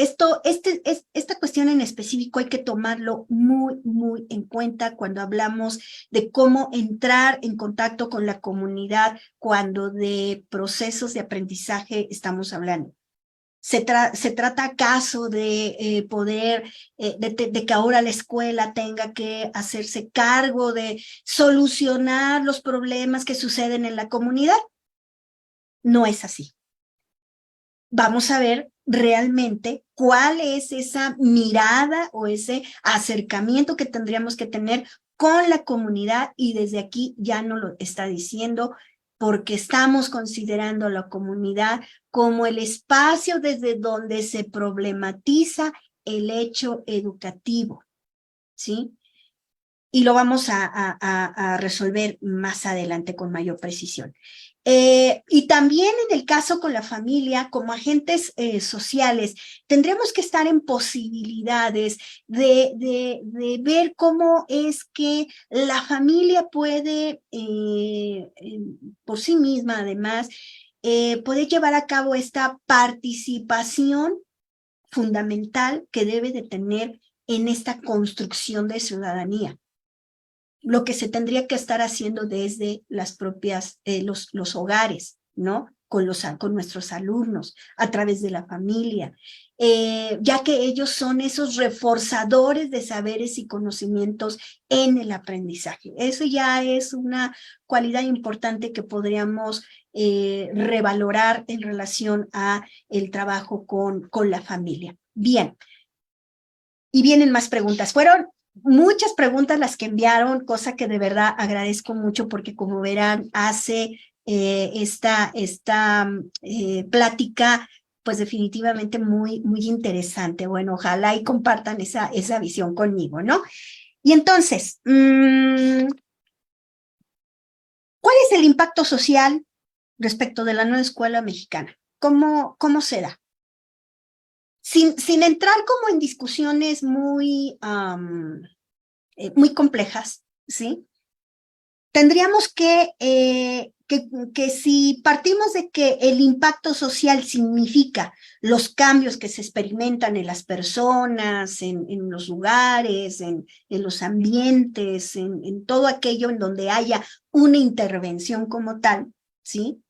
esta cuestión en específico hay que tomarlo muy, muy en cuenta cuando hablamos de cómo entrar en contacto con la comunidad cuando de procesos de aprendizaje estamos hablando. ¿Se trata acaso de poder, de que ahora la escuela tenga que hacerse cargo de solucionar los problemas que suceden en la comunidad? No es así. Vamos a ver realmente cuál es esa mirada o ese acercamiento que tendríamos que tener con la comunidad y desde aquí ya nos lo está diciendo porque estamos considerando a la comunidad como el espacio desde donde se problematiza el hecho educativo, ¿sí? y lo vamos a resolver más adelante con mayor precisión. Y también en el caso con la familia, como agentes sociales, tendremos que estar en posibilidades de ver cómo es que la familia puede, por sí misma además, poder llevar a cabo esta participación fundamental que debe de tener en esta construcción de ciudadanía. Lo que se tendría que estar haciendo desde las propias, los hogares, ¿no? Con nuestros alumnos, a través de la familia, ya que ellos son esos reforzadores de saberes y conocimientos en el aprendizaje. Eso ya es una cualidad importante que podríamos revalorar en relación a el trabajo con la familia. Bien, y vienen más preguntas. Fueron muchas preguntas las que enviaron, cosa que de verdad agradezco mucho porque como verán hace esta plática pues definitivamente muy interesante. Bueno, ojalá y compartan esa visión conmigo, ¿no? Y entonces, ¿cuál es el impacto social respecto de la nueva escuela mexicana? ¿Cómo se da? Sin entrar como en discusiones muy complejas, ¿sí? Tendríamos que si partimos de que el impacto social significa los cambios que se experimentan en las personas, en los lugares, en los ambientes, en todo aquello en donde haya una intervención como tal, ¿sí?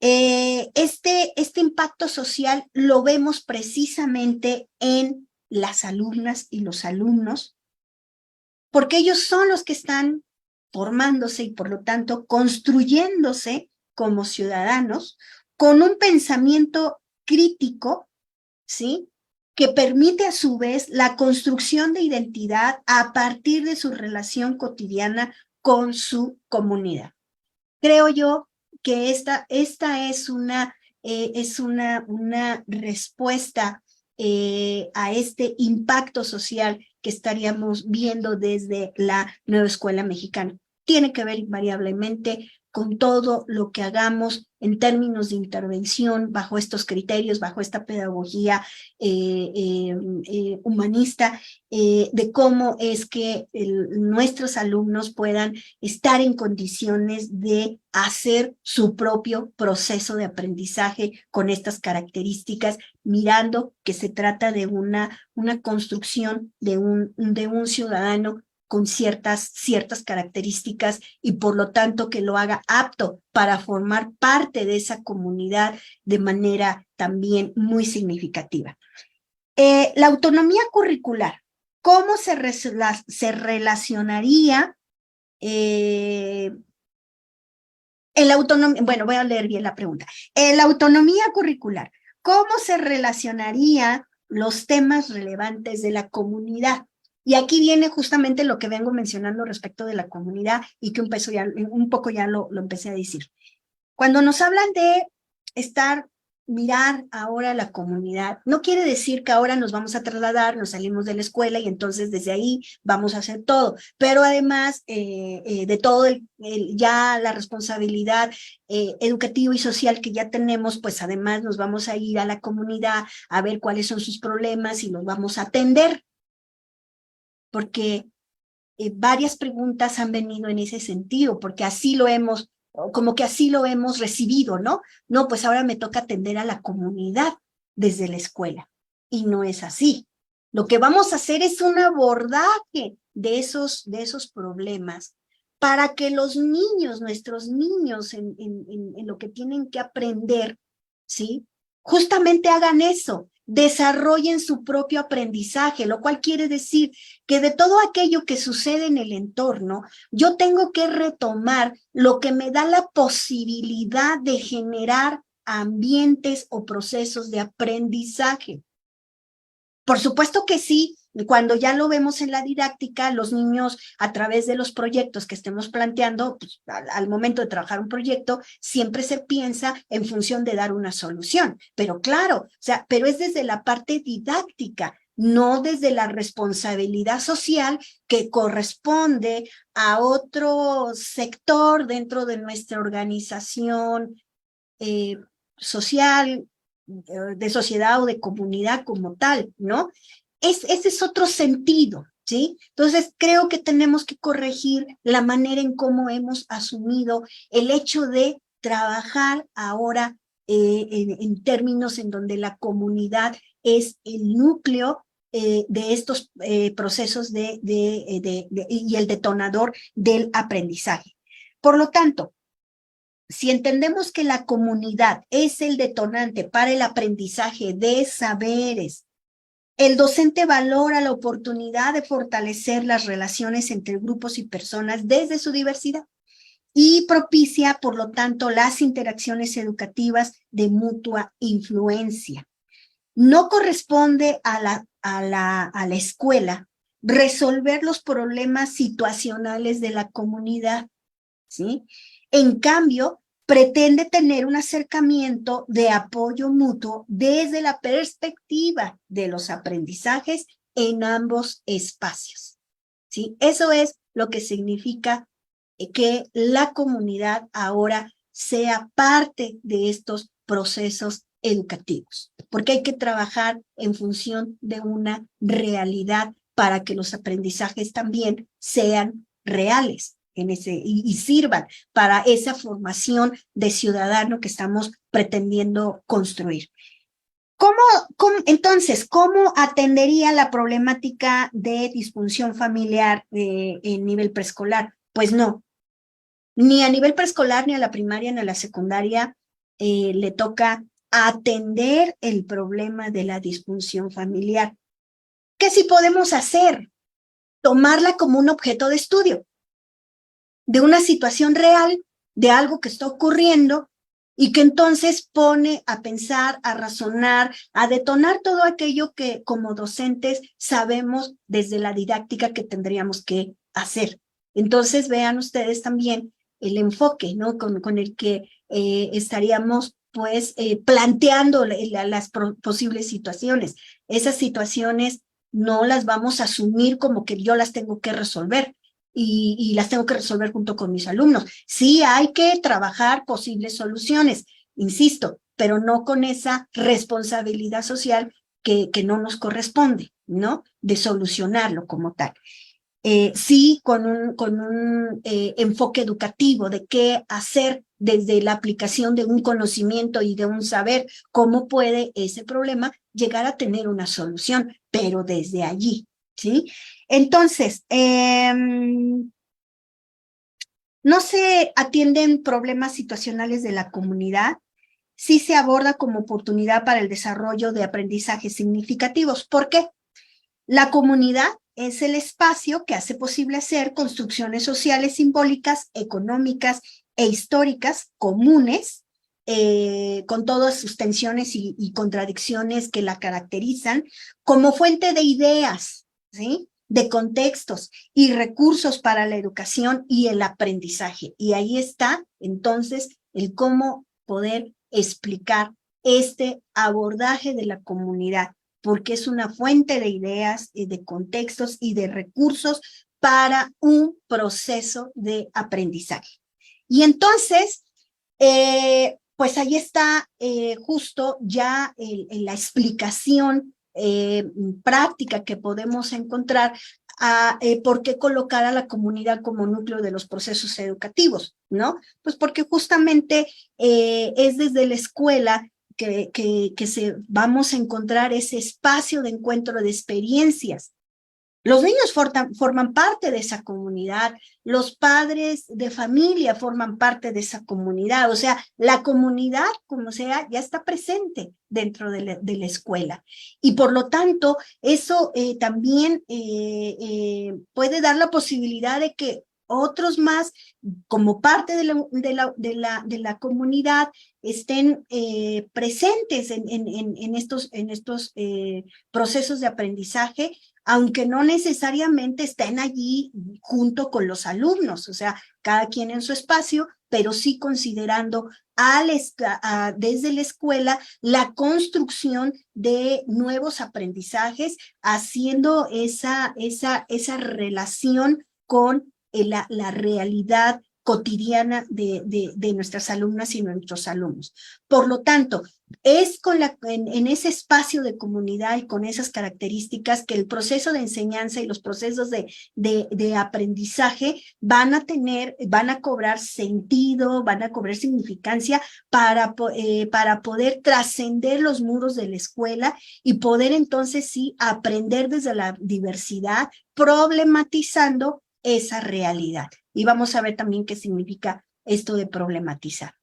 Este impacto social lo vemos precisamente en las alumnas y los alumnos, porque ellos son los que están formándose y por lo tanto construyéndose como ciudadanos con un pensamiento crítico, ¿sí? Que permite a su vez la construcción de identidad a partir de su relación cotidiana con su comunidad. Creo yo que esta es una respuesta a este impacto social que estaríamos viendo desde la nueva escuela mexicana. Tiene que ver invariablemente con todo lo que hagamos en términos de intervención bajo estos criterios, bajo esta pedagogía humanista, de cómo es que nuestros alumnos puedan estar en condiciones de hacer su propio proceso de aprendizaje con estas características, mirando que se trata de una construcción de un ciudadano con ciertas características y por lo tanto que lo haga apto para formar parte de esa comunidad de manera también muy significativa. La autonomía curricular, ¿cómo se relacionaría en la autonomía? Bueno, voy a leer bien la pregunta. En la autonomía curricular, ¿cómo se relacionaría los temas relevantes de la comunidad? Y aquí viene justamente lo que vengo mencionando respecto de la comunidad y que un poco ya lo empecé a decir. Cuando nos hablan de mirar ahora la comunidad, no quiere decir que ahora nos vamos a trasladar, nos salimos de la escuela y entonces desde ahí vamos a hacer todo, pero además de todo ya la responsabilidad educativa y social que ya tenemos, pues además nos vamos a ir a la comunidad a ver cuáles son sus problemas y los vamos a atender, porque varias preguntas han venido en ese sentido, porque así lo hemos recibido, ¿no? No, pues ahora me toca atender a la comunidad desde la escuela. Y no es así. Lo que vamos a hacer es un abordaje de esos problemas para que los niños, nuestros niños, en lo que tienen que aprender, ¿sí? Justamente hagan eso, desarrollen su propio aprendizaje, lo cual quiere decir que de todo aquello que sucede en el entorno, yo tengo que retomar lo que me da la posibilidad de generar ambientes o procesos de aprendizaje. Por supuesto que sí, cuando ya lo vemos en la didáctica, los niños a través de los proyectos que estemos planteando, pues, al momento de trabajar un proyecto, siempre se piensa en función de dar una solución. Pero claro, pero es desde la parte didáctica, no desde la responsabilidad social que corresponde a otro sector dentro de nuestra organización social, de sociedad o de comunidad como tal, ¿no? Ese es otro sentido, ¿sí? Entonces, creo que tenemos que corregir la manera en cómo hemos asumido el hecho de trabajar ahora en términos en donde la comunidad es el núcleo de estos procesos y el detonador del aprendizaje. Por lo tanto, si entendemos que la comunidad es el detonante para el aprendizaje de saberes, el docente valora la oportunidad de fortalecer las relaciones entre grupos y personas desde su diversidad y propicia, por lo tanto, las interacciones educativas de mutua influencia. No corresponde a la escuela resolver los problemas situacionales de la comunidad, ¿sí? En cambio, pretende tener un acercamiento de apoyo mutuo desde la perspectiva de los aprendizajes en ambos espacios, ¿sí? Eso es lo que significa que la comunidad ahora sea parte de estos procesos educativos, porque hay que trabajar en función de una realidad para que los aprendizajes también sean reales y sirvan para esa formación de ciudadano que estamos pretendiendo construir. Entonces, ¿cómo atendería la problemática de disfunción familiar en nivel preescolar? Pues no, ni a nivel preescolar, ni a la primaria, ni a la secundaria le toca atender el problema de la disfunción familiar. ¿Qué sí podemos hacer? Tomarla como un objeto de estudio, de una situación real, de algo que está ocurriendo y que entonces pone a pensar, a razonar, a detonar todo aquello que como docentes sabemos desde la didáctica que tendríamos que hacer. Entonces vean ustedes también el enfoque, ¿no? Con el que estaríamos pues planteando las posibles situaciones. Esas situaciones no las vamos a asumir como que yo las tengo que resolver y las tengo que resolver junto con mis alumnos. Sí hay que trabajar posibles soluciones, insisto, pero no con esa responsabilidad social que no nos corresponde, ¿no? De solucionarlo como tal. Sí con un enfoque educativo de qué hacer desde la aplicación de un conocimiento y de un saber, cómo puede ese problema llegar a tener una solución, pero desde allí, ¿sí? Entonces, no se atienden problemas situacionales de la comunidad, sí se aborda como oportunidad para el desarrollo de aprendizajes significativos. ¿Por qué? La comunidad es el espacio que hace posible hacer construcciones sociales, simbólicas, económicas e históricas comunes, con todas sus tensiones y contradicciones que la caracterizan, como fuente de ideas, ¿sí? De contextos y recursos para la educación y el aprendizaje. Y ahí está, entonces, el cómo poder explicar este abordaje de la comunidad, porque es una fuente de ideas, de contextos y de recursos para un proceso de aprendizaje. Y entonces, pues ahí está justo ya la explicación práctica que podemos encontrar a por qué colocar a la comunidad como núcleo de los procesos educativos, ¿no? Pues porque justamente es desde la escuela que vamos a encontrar ese espacio de encuentro de experiencias. Los niños forman parte de esa comunidad, los padres de familia forman parte de esa comunidad, o sea, la comunidad, como sea, ya está presente dentro de la escuela. Y por lo tanto, eso también puede dar la posibilidad de que otros más, como parte de la comunidad, estén presentes en estos procesos de aprendizaje, aunque no necesariamente estén allí junto con los alumnos, o sea, cada quien en su espacio, pero sí considerando desde la escuela la construcción de nuevos aprendizajes, haciendo esa relación con la realidad cotidiana de nuestras alumnas y nuestros alumnos. Por lo tanto, es en ese espacio de comunidad y con esas características que el proceso de enseñanza y los procesos de aprendizaje van a cobrar sentido, van a cobrar significancia para poder trascender los muros de la escuela y poder entonces sí aprender desde la diversidad, problematizando esa realidad. Y vamos a ver también qué significa esto de problematizar.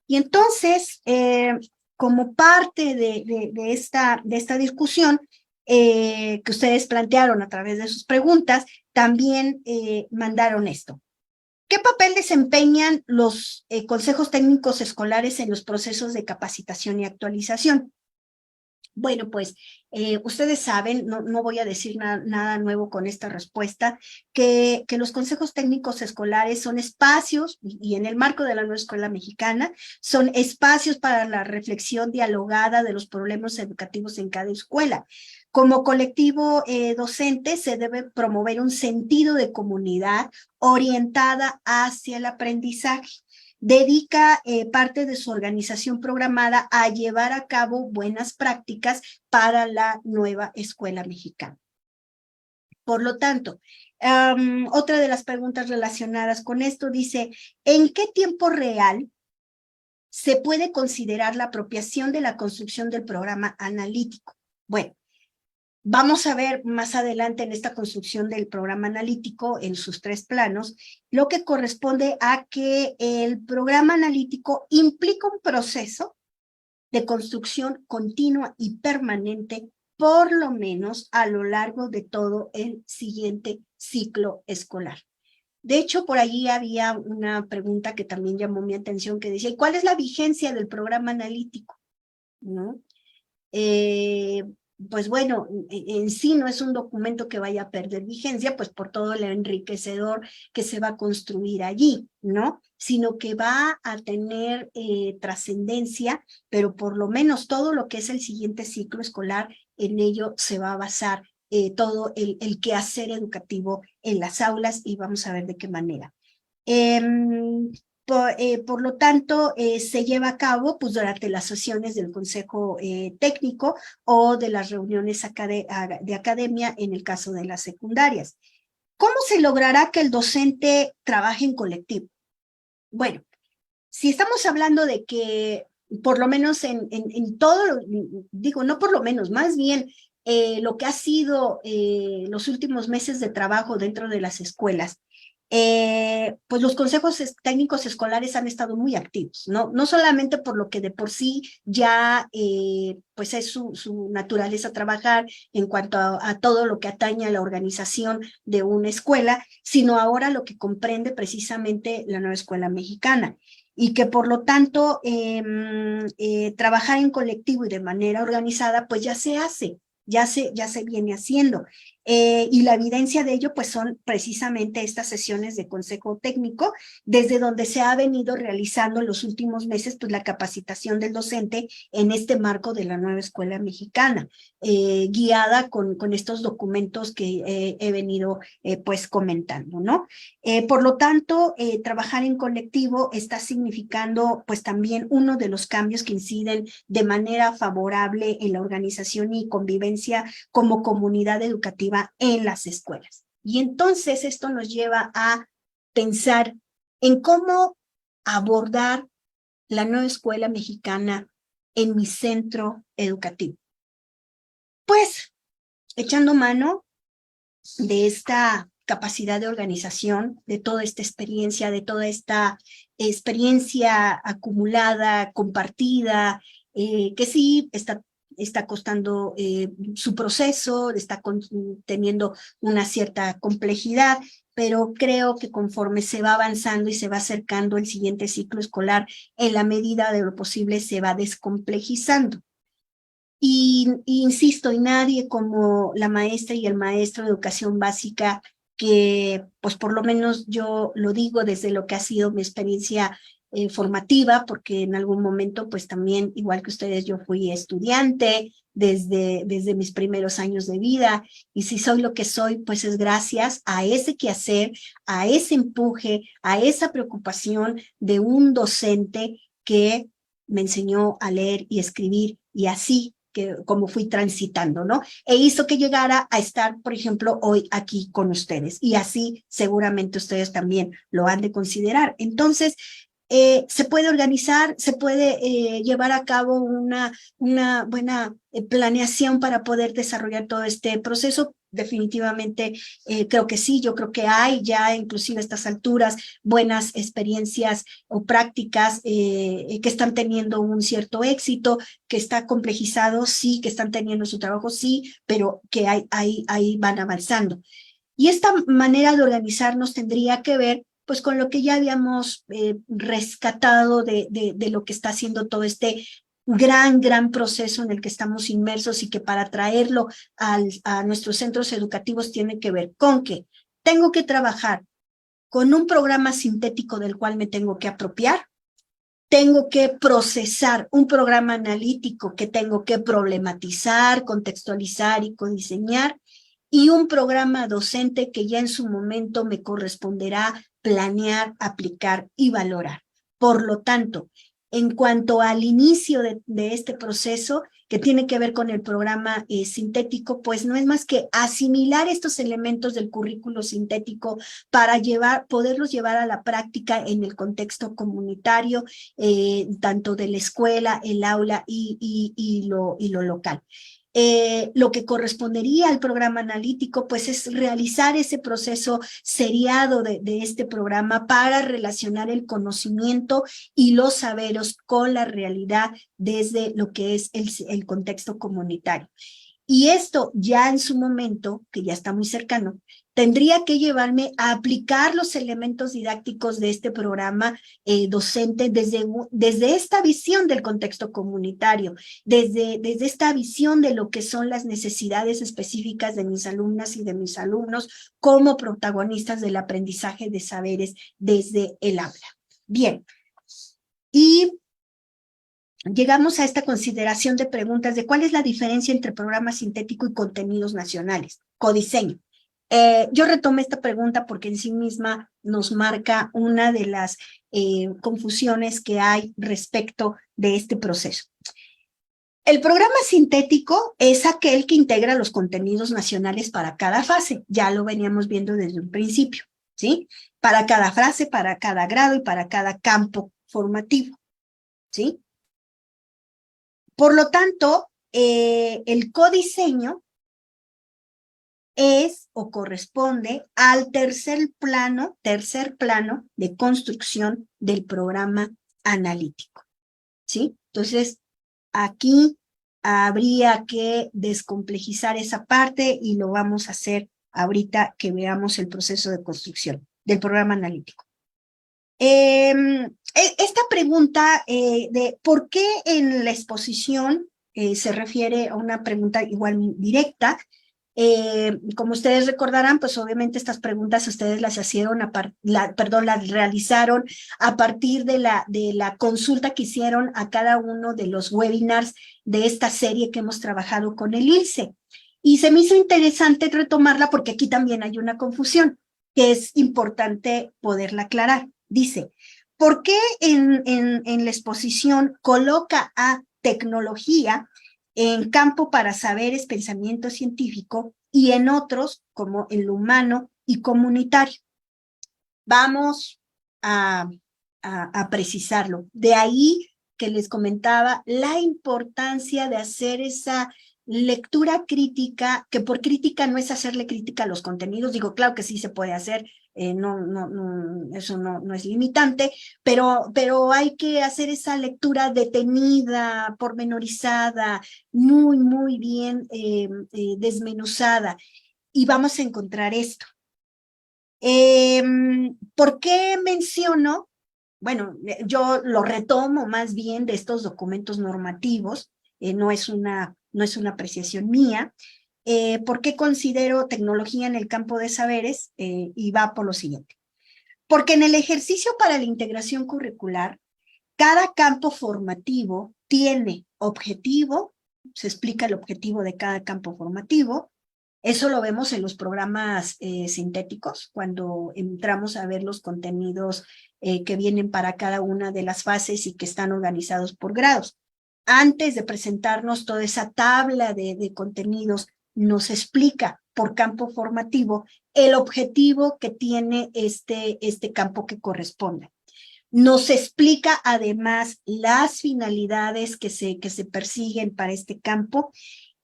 Y entonces, como parte de esta discusión que ustedes plantearon a través de sus preguntas, también mandaron esto. ¿Qué papel desempeñan los consejos técnicos escolares en los procesos de capacitación y actualización? Bueno, pues ustedes saben, no voy a decir nada nuevo con esta respuesta, que los consejos técnicos escolares son espacios, y en el marco de la nueva escuela mexicana, son espacios para la reflexión dialogada de los problemas educativos en cada escuela. Como colectivo docente se debe promover un sentido de comunidad orientada hacia el aprendizaje. Dedica parte de su organización programada a llevar a cabo buenas prácticas para la nueva escuela mexicana. Por lo tanto, otra de las preguntas relacionadas con esto dice, ¿en qué tiempo real se puede considerar la apropiación de la construcción del programa analítico? Bueno, vamos a ver más adelante en esta construcción del programa analítico, en sus 3 planos, lo que corresponde a que el programa analítico implica un proceso de construcción continua y permanente, por lo menos a lo largo de todo el siguiente ciclo escolar. De hecho, por allí había una pregunta que también llamó mi atención, que decía, ¿cuál es la vigencia del programa analítico? ¿No? Pues bueno, en sí no es un documento que vaya a perder vigencia, pues por todo el enriquecedor que se va a construir allí, ¿no? Sino que va a tener trascendencia, pero por lo menos todo lo que es el siguiente ciclo escolar, en ello se va a basar todo el quehacer educativo en las aulas y vamos a ver de qué manera. Por lo tanto, se lleva a cabo pues, durante las sesiones del Consejo Técnico o de las reuniones de academia en el caso de las secundarias. ¿Cómo se logrará que el docente trabaje en colectivo? Bueno, si estamos hablando de que por lo menos en todo, digo, no por lo menos, más bien lo que ha sido los últimos meses de trabajo dentro de las escuelas, pues los consejos técnicos escolares han estado muy activos, no solamente por lo que de por sí ya pues es su naturaleza trabajar en cuanto a todo lo que atañe a la organización de una escuela, sino ahora lo que comprende precisamente la nueva escuela mexicana. Y que por lo tanto trabajar en colectivo y de manera organizada pues ya se hace, ya se viene haciendo. Y la evidencia de ello pues son precisamente estas sesiones de consejo técnico, desde donde se ha venido realizando en los últimos meses pues la capacitación del docente en este marco de la nueva escuela mexicana, guiada con estos documentos que he venido pues comentando, ¿no? Por lo tanto, trabajar en colectivo está significando pues también uno de los cambios que inciden de manera favorable en la organización y convivencia como comunidad educativa en las escuelas. Y entonces esto nos lleva a pensar en cómo abordar la nueva escuela mexicana en mi centro educativo. Pues echando mano de esta capacidad de organización, de toda esta experiencia acumulada, compartida, que sí está costando su proceso, está teniendo una cierta complejidad, pero creo que conforme se va avanzando y se va acercando el siguiente ciclo escolar, en la medida de lo posible se va descomplejizando. Y insisto, y nadie como la maestra y el maestro de educación básica, que pues por lo menos yo lo digo desde lo que ha sido mi experiencia formativa, porque en algún momento pues también, igual que ustedes, yo fui estudiante desde mis primeros años de vida, y si soy lo que soy, pues es gracias a ese quehacer, a ese empuje, a esa preocupación de un docente que me enseñó a leer y escribir, y así que como fui transitando, ¿no? E hizo que llegara a estar, por ejemplo, hoy aquí con ustedes, y así seguramente ustedes también lo han de considerar. Entonces, se puede organizar, se puede llevar a cabo una buena planeación para poder desarrollar todo este proceso. Definitivamente creo que sí, yo creo que hay ya inclusive a estas alturas buenas experiencias o prácticas que están teniendo un cierto éxito, que está complejizado, sí, que están teniendo su trabajo, sí, pero que ahí van avanzando. Y esta manera de organizarnos tendría que ver pues con lo que ya habíamos rescatado de lo que está haciendo todo este gran proceso en el que estamos inmersos, y que para traerlo a nuestros centros educativos tiene que ver con que tengo que trabajar con un programa sintético del cual me tengo que apropiar, tengo que procesar un programa analítico que tengo que problematizar, contextualizar y codiseñar, y un programa docente que ya en su momento me corresponderá planear, aplicar y valorar. Por lo tanto, en cuanto al inicio de este proceso, que tiene que ver con el programa sintético, pues no es más que asimilar estos elementos del currículo sintético para poderlos llevar a la práctica en el contexto comunitario, tanto de la escuela, el aula y lo local. Lo que correspondería al programa analítico pues es realizar ese proceso seriado de este programa para relacionar el conocimiento y los saberes con la realidad desde lo que es el contexto comunitario. Y esto ya en su momento, que ya está muy cercano, tendría que llevarme a aplicar los elementos didácticos de este programa docente desde esta visión del contexto comunitario, desde esta visión de lo que son las necesidades específicas de mis alumnas y de mis alumnos como protagonistas del aprendizaje de saberes desde el aula. Bien, y llegamos a esta consideración de preguntas de cuál es la diferencia entre programa sintético y contenidos nacionales, codiseño. Yo retomé esta pregunta porque en sí misma nos marca una de las confusiones que hay respecto de este proceso. El programa sintético es aquel que integra los contenidos nacionales para cada fase, ya lo veníamos viendo desde un principio, ¿sí? Para cada frase, para cada grado y para cada campo formativo, ¿sí? Por lo tanto, el codiseño es o corresponde al tercer plano de construcción del programa analítico, ¿sí? Entonces, aquí habría que descomplejizar esa parte y lo vamos a hacer ahorita que veamos el proceso de construcción del programa analítico. Esta pregunta de por qué en la exposición se refiere a una pregunta igual directa. Como ustedes recordarán, pues obviamente estas preguntas ustedes las hicieron, las realizaron a partir de la consulta que hicieron a cada uno de los webinars de esta serie que hemos trabajado con el ILSE. Y se me hizo interesante retomarla porque aquí también hay una confusión que es importante poderla aclarar. Dice, ¿por qué en la exposición coloca a tecnología en campo para saberes, pensamiento científico, y en otros, como en lo humano y comunitario? Vamos a precisarlo. De ahí que les comentaba la importancia de hacer esa lectura crítica, que por crítica no es hacerle crítica a los contenidos, digo, claro que sí se puede hacer, eso no es limitante, pero hay que hacer esa lectura detenida, pormenorizada, muy bien desmenuzada, y vamos a encontrar esto. ¿Por qué menciono? Bueno, yo lo retomo más bien de estos documentos normativos, no es una no es una apreciación mía. ¿Por qué considero tecnología en el campo de saberes? Y va por lo siguiente. Porque en el ejercicio para la integración curricular, cada campo formativo tiene objetivo, se explica el objetivo de cada campo formativo. Eso lo vemos en los programas sintéticos, cuando entramos a ver los contenidos que vienen para cada una de las fases y que están organizados por grados. Antes de presentarnos toda esa tabla de contenidos, nos explica por campo formativo el objetivo que tiene este campo que corresponde. Nos explica además las finalidades que se persiguen para este campo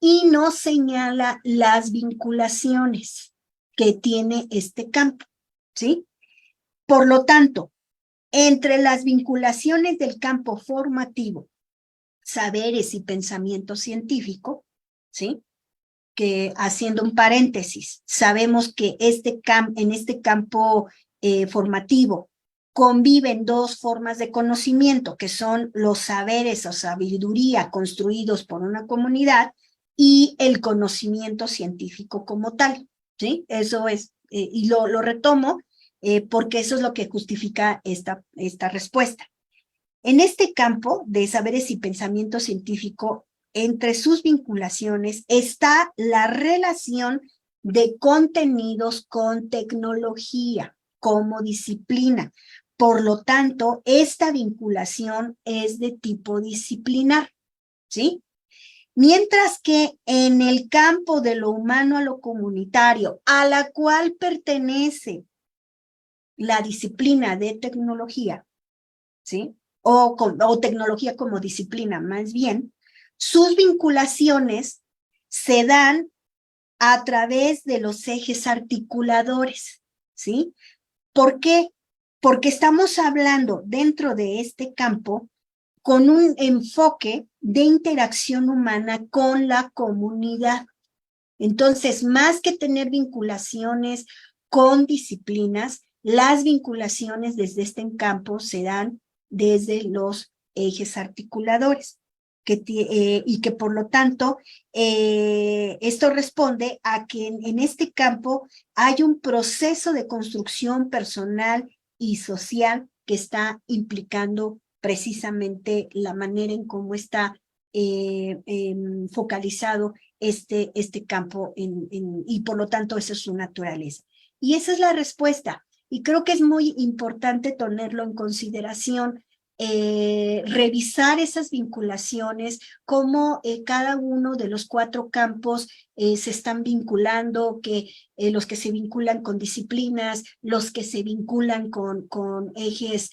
y nos señala las vinculaciones que tiene este campo, ¿sí? Por lo tanto, entre las vinculaciones del campo formativo, saberes y pensamiento científico, ¿sí? Que haciendo un paréntesis, sabemos que en este campo formativo conviven dos formas de conocimiento, que son los saberes o sabiduría construidos por una comunidad y el conocimiento científico como tal, ¿sí? Eso es, y lo retomo porque eso es lo que justifica esta respuesta. En este campo de saberes y pensamiento científico, entre sus vinculaciones está la relación de contenidos con tecnología como disciplina. Por lo tanto, esta vinculación es de tipo disciplinar, ¿sí? Mientras que en el campo de lo humano a lo comunitario, a la cual pertenece la disciplina de tecnología, ¿sí? O tecnología como disciplina, más bien, sus vinculaciones se dan a través de los ejes articuladores, ¿sí? ¿Por qué? Porque estamos hablando dentro de este campo con un enfoque de interacción humana con la comunidad. Entonces, más que tener vinculaciones con disciplinas, las vinculaciones desde este campo se dan desde los ejes articuladores, y que por lo tanto esto responde a que en este campo hay un proceso de construcción personal y social que está implicando precisamente la manera en cómo está focalizado este campo y por lo tanto esa es su naturaleza. Y esa es la respuesta. Y creo que es muy importante tenerlo en consideración, revisar esas vinculaciones, cómo cada uno de los 4 campos se están vinculando, que los que se vinculan con disciplinas, los que se vinculan con ejes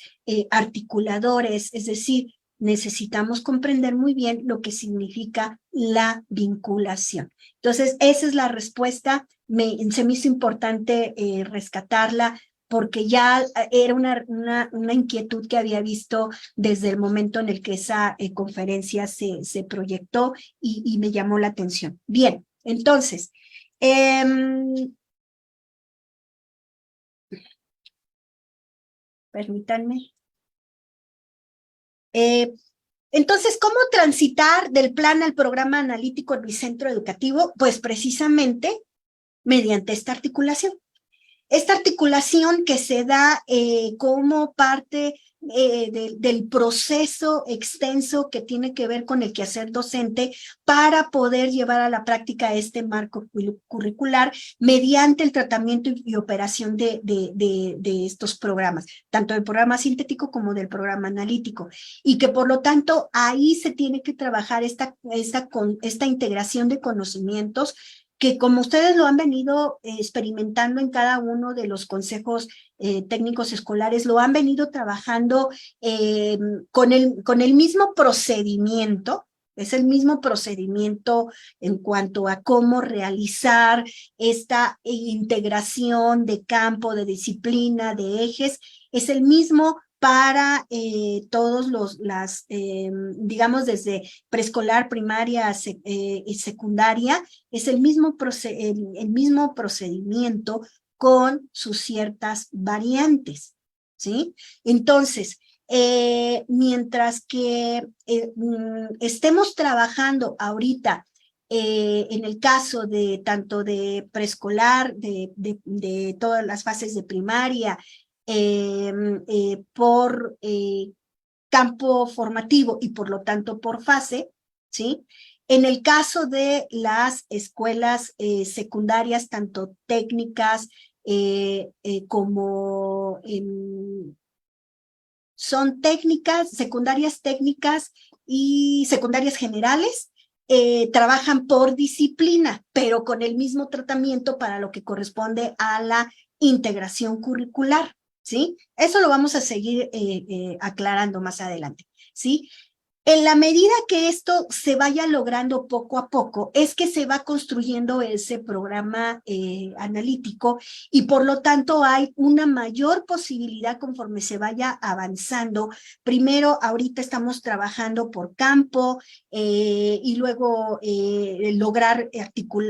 articuladores, es decir, necesitamos comprender muy bien lo que significa la vinculación. Entonces, esa es la respuesta. Se me hizo importante rescatarla porque ya era una inquietud que había visto desde el momento en el que esa conferencia se proyectó y me llamó la atención. Bien, entonces, permítanme. Entonces, ¿cómo transitar del plan al programa analítico en mi centro educativo? Pues precisamente mediante esta articulación. Esta articulación que se da como parte del proceso extenso que tiene que ver con el quehacer docente para poder llevar a la práctica este marco curricular mediante el tratamiento y operación de estos programas, tanto del programa sintético como del programa analítico, y que por lo tanto ahí se tiene que trabajar esta integración de conocimientos que como ustedes lo han venido experimentando en cada uno de los consejos técnicos escolares, lo han venido trabajando con el mismo procedimiento, es el mismo procedimiento en cuanto a cómo realizar esta integración de campo, de disciplina, de ejes, es el mismo para todos digamos, desde preescolar, primaria y secundaria, es el mismo procedimiento con sus ciertas variantes, ¿sí? Entonces, mientras que estemos trabajando ahorita en el caso de tanto de preescolar, de todas las fases de primaria, por campo formativo y por lo tanto por fase, ¿sí? En el caso de las escuelas secundarias, tanto técnicas como son técnicas, secundarias técnicas y secundarias generales, trabajan por disciplina, pero con el mismo tratamiento para lo que corresponde a la integración curricular, ¿sí? Eso lo vamos a seguir aclarando más adelante, ¿sí? En la medida que esto se vaya logrando poco a poco, es que se va construyendo ese programa analítico y por lo tanto hay una mayor posibilidad conforme se vaya avanzando. Primero, ahorita estamos trabajando por campo y luego lograr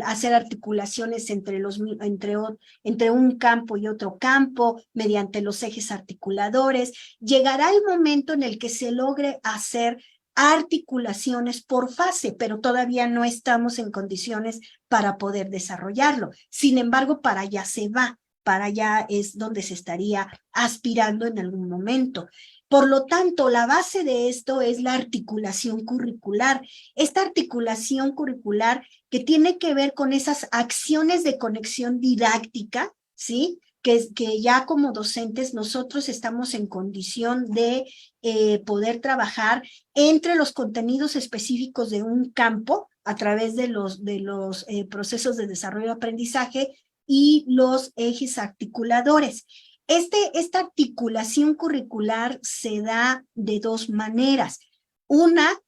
hacer articulaciones entre un campo y otro campo mediante los ejes articuladores. Llegará el momento en el que se logre hacer articulaciones por fase, pero todavía no estamos en condiciones para poder desarrollarlo. Sin embargo, para allá se va, para allá es donde se estaría aspirando en algún momento. Por lo tanto, la base de esto es la articulación curricular. Esta articulación curricular que tiene que ver con esas acciones de conexión didáctica, ¿sí? Que ya como docentes nosotros estamos en condición de poder trabajar entre los contenidos específicos de un campo a través de los procesos de desarrollo de aprendizaje y los ejes articuladores. Esta articulación curricular se da de dos maneras. Una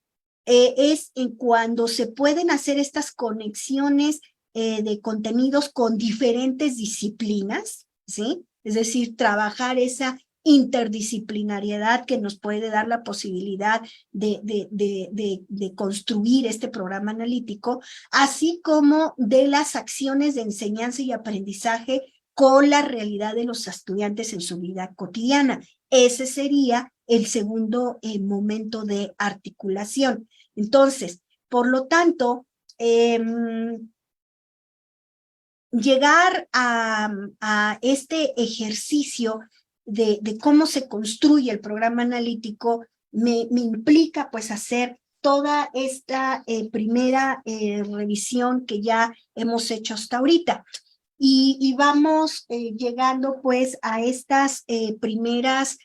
es en cuando se pueden hacer estas conexiones de contenidos con diferentes disciplinas, ¿sí? Es decir, trabajar esa interdisciplinariedad que nos puede dar la posibilidad de construir este programa analítico, así como de las acciones de enseñanza y aprendizaje con la realidad de los estudiantes en su vida cotidiana. Ese sería el segundo momento de articulación. Entonces, por lo tanto, llegar a este ejercicio de cómo se construye el programa analítico me implica pues hacer toda esta primera revisión que ya hemos hecho hasta ahorita. Y vamos llegando pues a estas primeras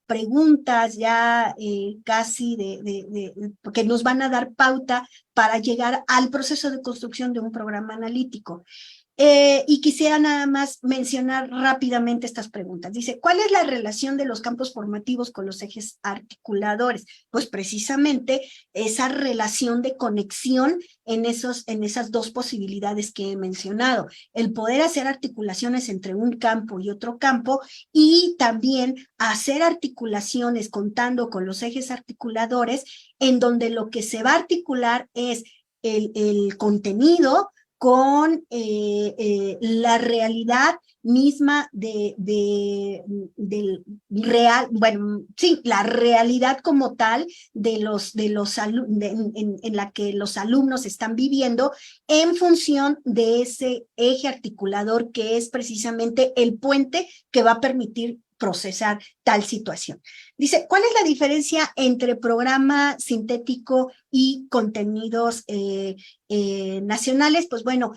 preguntas ya casi que nos van a dar pauta para llegar al proceso de construcción de un programa analítico. Y quisiera nada más mencionar rápidamente estas preguntas. Dice, ¿cuál es la relación de los campos formativos con los ejes articuladores? Pues precisamente esa relación de conexión en esas dos posibilidades que he mencionado. El poder hacer articulaciones entre un campo y otro campo y también hacer articulaciones contando con los ejes articuladores en donde lo que se va a articular es el contenido con la realidad misma real, bueno, sí, la realidad como tal en la que los alumnos están viviendo en función de ese eje articulador que es precisamente el puente que va a permitir procesar tal situación. Dice, ¿cuál es la diferencia entre programa sintético y contenidos nacionales? Pues bueno,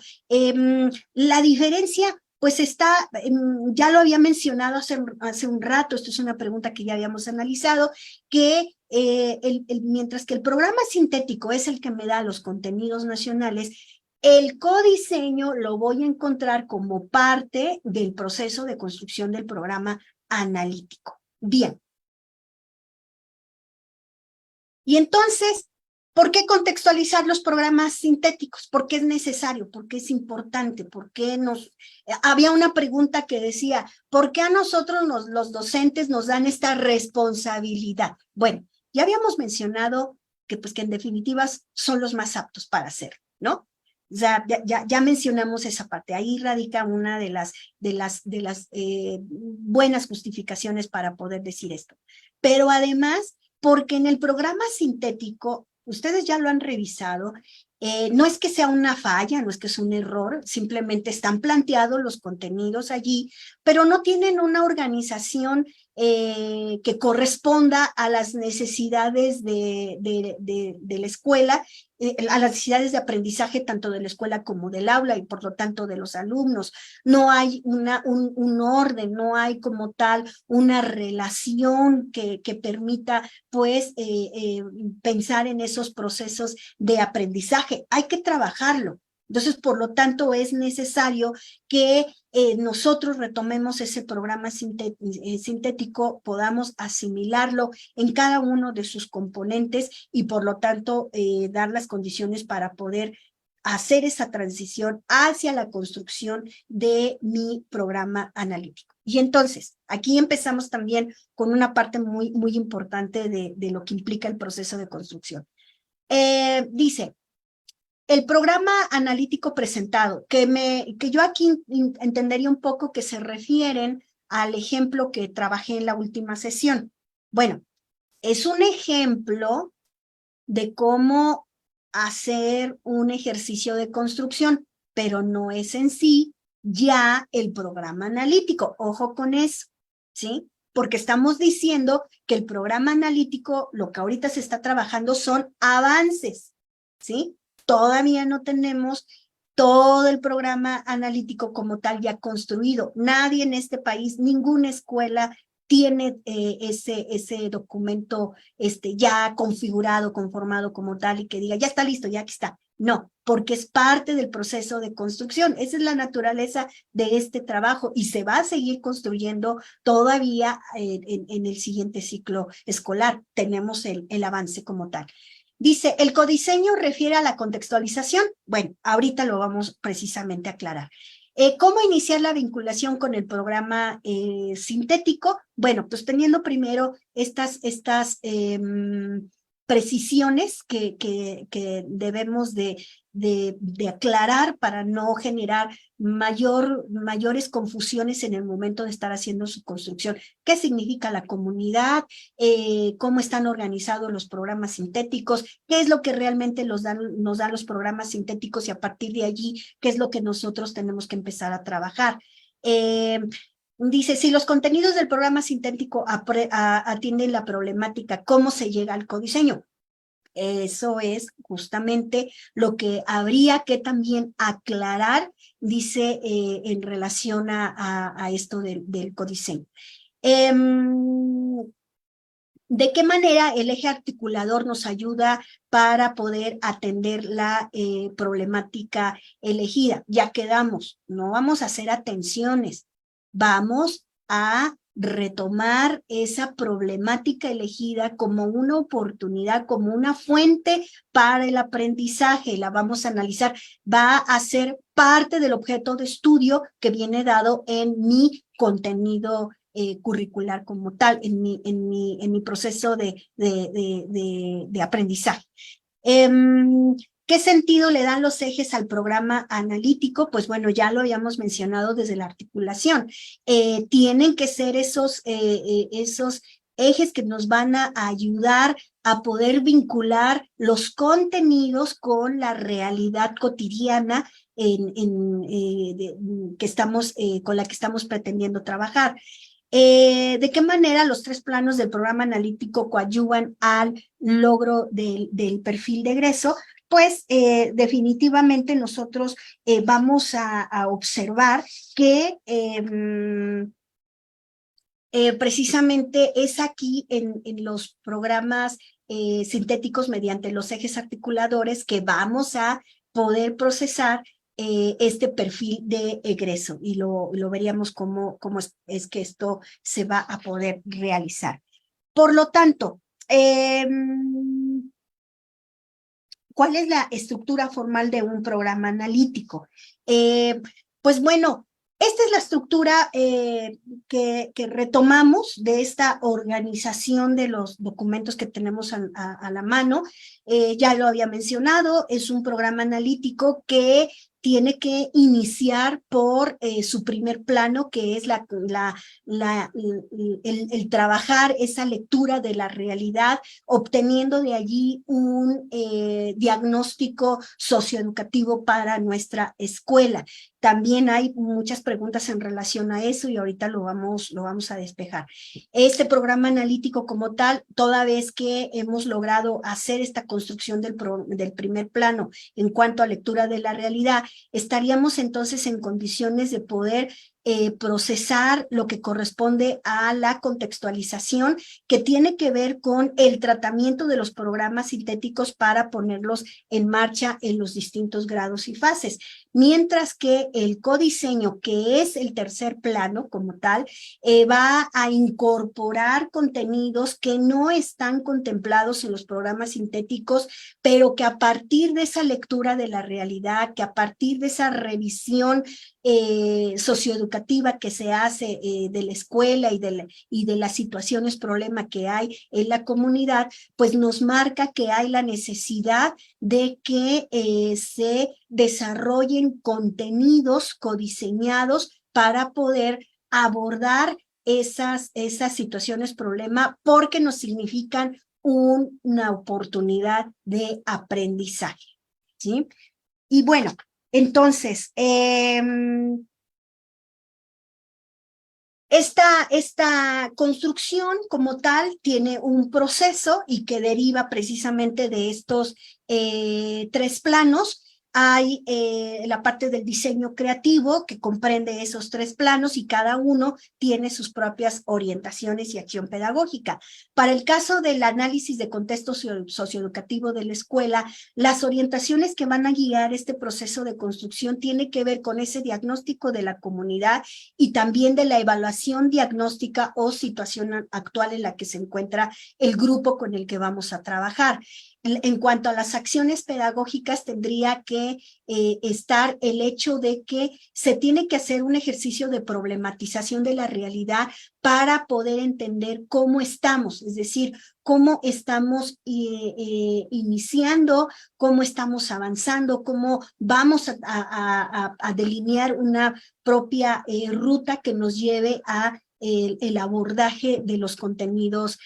la diferencia pues está, ya lo había mencionado hace un rato, esto es una pregunta que ya habíamos analizado, que mientras que el programa sintético es el que me da los contenidos nacionales, el codiseño lo voy a encontrar como parte del proceso de construcción del programa analítico. Bien. Y entonces, ¿por qué contextualizar los programas sintéticos? ¿Por qué es necesario? ¿Por qué es importante? ¿Por qué había una pregunta que decía, ¿por qué a nosotros los docentes nos dan esta responsabilidad? Bueno, ya habíamos mencionado que en definitiva son los más aptos para hacerlo, ¿no? O sea, ya mencionamos esa parte. Ahí radica una de las buenas justificaciones para poder decir esto. Pero además, porque en el programa sintético, ustedes ya lo han revisado, No es que sea una falla, no es que es un error, simplemente están planteados los contenidos allí, pero no tienen una organización que corresponda a las necesidades de la escuela, a las necesidades de aprendizaje tanto de la escuela como del aula y por lo tanto de los alumnos. No hay un orden, no hay como tal una relación que permita pues pensar en esos procesos de aprendizaje. Hay que trabajarlo. Entonces, por lo tanto, es necesario que nosotros retomemos ese programa sintético, podamos asimilarlo en cada uno de sus componentes y, por lo tanto, dar las condiciones para poder hacer esa transición hacia la construcción de mi programa analítico. Y entonces, aquí empezamos también con una parte muy, muy importante de lo que implica el proceso de construcción. Dice, el programa analítico presentado, que yo aquí entendería un poco que se refieren al ejemplo que trabajé en la última sesión. Bueno, es un ejemplo de cómo hacer un ejercicio de construcción, pero no es en sí ya el programa analítico. Ojo con eso, ¿sí? Porque estamos diciendo que el programa analítico, lo que ahorita se está trabajando son avances, ¿sí? Todavía no tenemos todo el programa analítico como tal ya construido. Nadie en este país, ninguna escuela tiene ese documento ya configurado, conformado como tal y que diga, ya está listo, ya aquí está. No, porque es parte del proceso de construcción. Esa es la naturaleza de este trabajo y se va a seguir construyendo todavía en el siguiente ciclo escolar. Tenemos el avance como tal. Dice, ¿el codiseño refiere a la contextualización? Bueno, ahorita lo vamos precisamente a aclarar. ¿Cómo iniciar la vinculación con el programa sintético? Bueno, pues teniendo primero estas precisiones que debemos de aclarar para no generar mayores confusiones en el momento de estar haciendo su construcción. ¿Qué significa la comunidad? ¿Cómo están organizados los programas sintéticos? ¿Qué es lo que realmente nos dan los programas sintéticos? Y a partir de allí, ¿qué es lo que nosotros tenemos que empezar a trabajar? Dice, si los contenidos del programa sintético atienden la problemática, ¿cómo se llega al codiseño? Eso es justamente lo que habría que también aclarar, dice, en relación a esto del codiseño. ¿De qué manera el eje articulador nos ayuda para poder atender la problemática elegida? Ya quedamos, no vamos a hacer atenciones, vamos a retomar esa problemática elegida como una oportunidad, como una fuente para el aprendizaje, la vamos a analizar, va a ser parte del objeto de estudio que viene dado en mi contenido curricular como tal, en mi proceso de aprendizaje. ¿Qué sentido le dan los ejes al programa analítico? Pues bueno, ya lo habíamos mencionado desde la articulación. Tienen que ser esos ejes que nos van a ayudar a poder vincular los contenidos con la realidad cotidiana con la que estamos pretendiendo trabajar. ¿De qué manera los 3 planos del programa analítico coadyuvan al logro del perfil de egreso? Pues definitivamente nosotros vamos a observar que precisamente es aquí en los programas sintéticos mediante los ejes articuladores que vamos a poder procesar este perfil de egreso y lo veríamos cómo es que esto se va a poder realizar. Por lo tanto, ¿cuál es la estructura formal de un programa analítico? Pues bueno, esta es la estructura que retomamos de esta organización de los documentos que tenemos a la mano. Ya lo había mencionado, es un programa analítico que tiene que iniciar por su primer plano, que es el trabajar esa lectura de la realidad, obteniendo de allí un diagnóstico socioeducativo para nuestra escuela. También hay muchas preguntas en relación a eso y ahorita lo vamos a despejar. Este programa analítico como tal, toda vez que hemos logrado hacer esta construcción del primer plano en cuanto a lectura de la realidad, estaríamos entonces en condiciones de poder procesar lo que corresponde a la contextualización, que tiene que ver con el tratamiento de los programas sintéticos para ponerlos en marcha en los distintos grados y fases. Mientras que el codiseño, que es el tercer plano como tal, va a incorporar contenidos que no están contemplados en los programas sintéticos, pero que a partir de esa lectura de la realidad, que a partir de esa revisión socioeducativa que se hace de la escuela y de las situaciones problema que hay en la comunidad, pues nos marca que hay la necesidad de que se desarrollen contenidos codiseñados para poder abordar esas situaciones problema, porque nos significan una oportunidad de aprendizaje, ¿sí? Y bueno, entonces, esta construcción como tal tiene un proceso y que deriva precisamente de estos tres planos. Hay la parte del diseño creativo que comprende esos tres planos y cada uno tiene sus propias orientaciones y acción pedagógica. Para el caso del análisis de contexto socioeducativo de la escuela, las orientaciones que van a guiar este proceso de construcción tienen que ver con ese diagnóstico de la comunidad y también de la evaluación diagnóstica o situación actual en la que se encuentra el grupo con el que vamos a trabajar. En cuanto a las acciones pedagógicas, tendría que estar el hecho de que se tiene que hacer un ejercicio de problematización de la realidad para poder entender cómo estamos, es decir, cómo estamos iniciando, cómo estamos avanzando, cómo vamos a delinear una propia ruta que nos lleve a el abordaje de los contenidos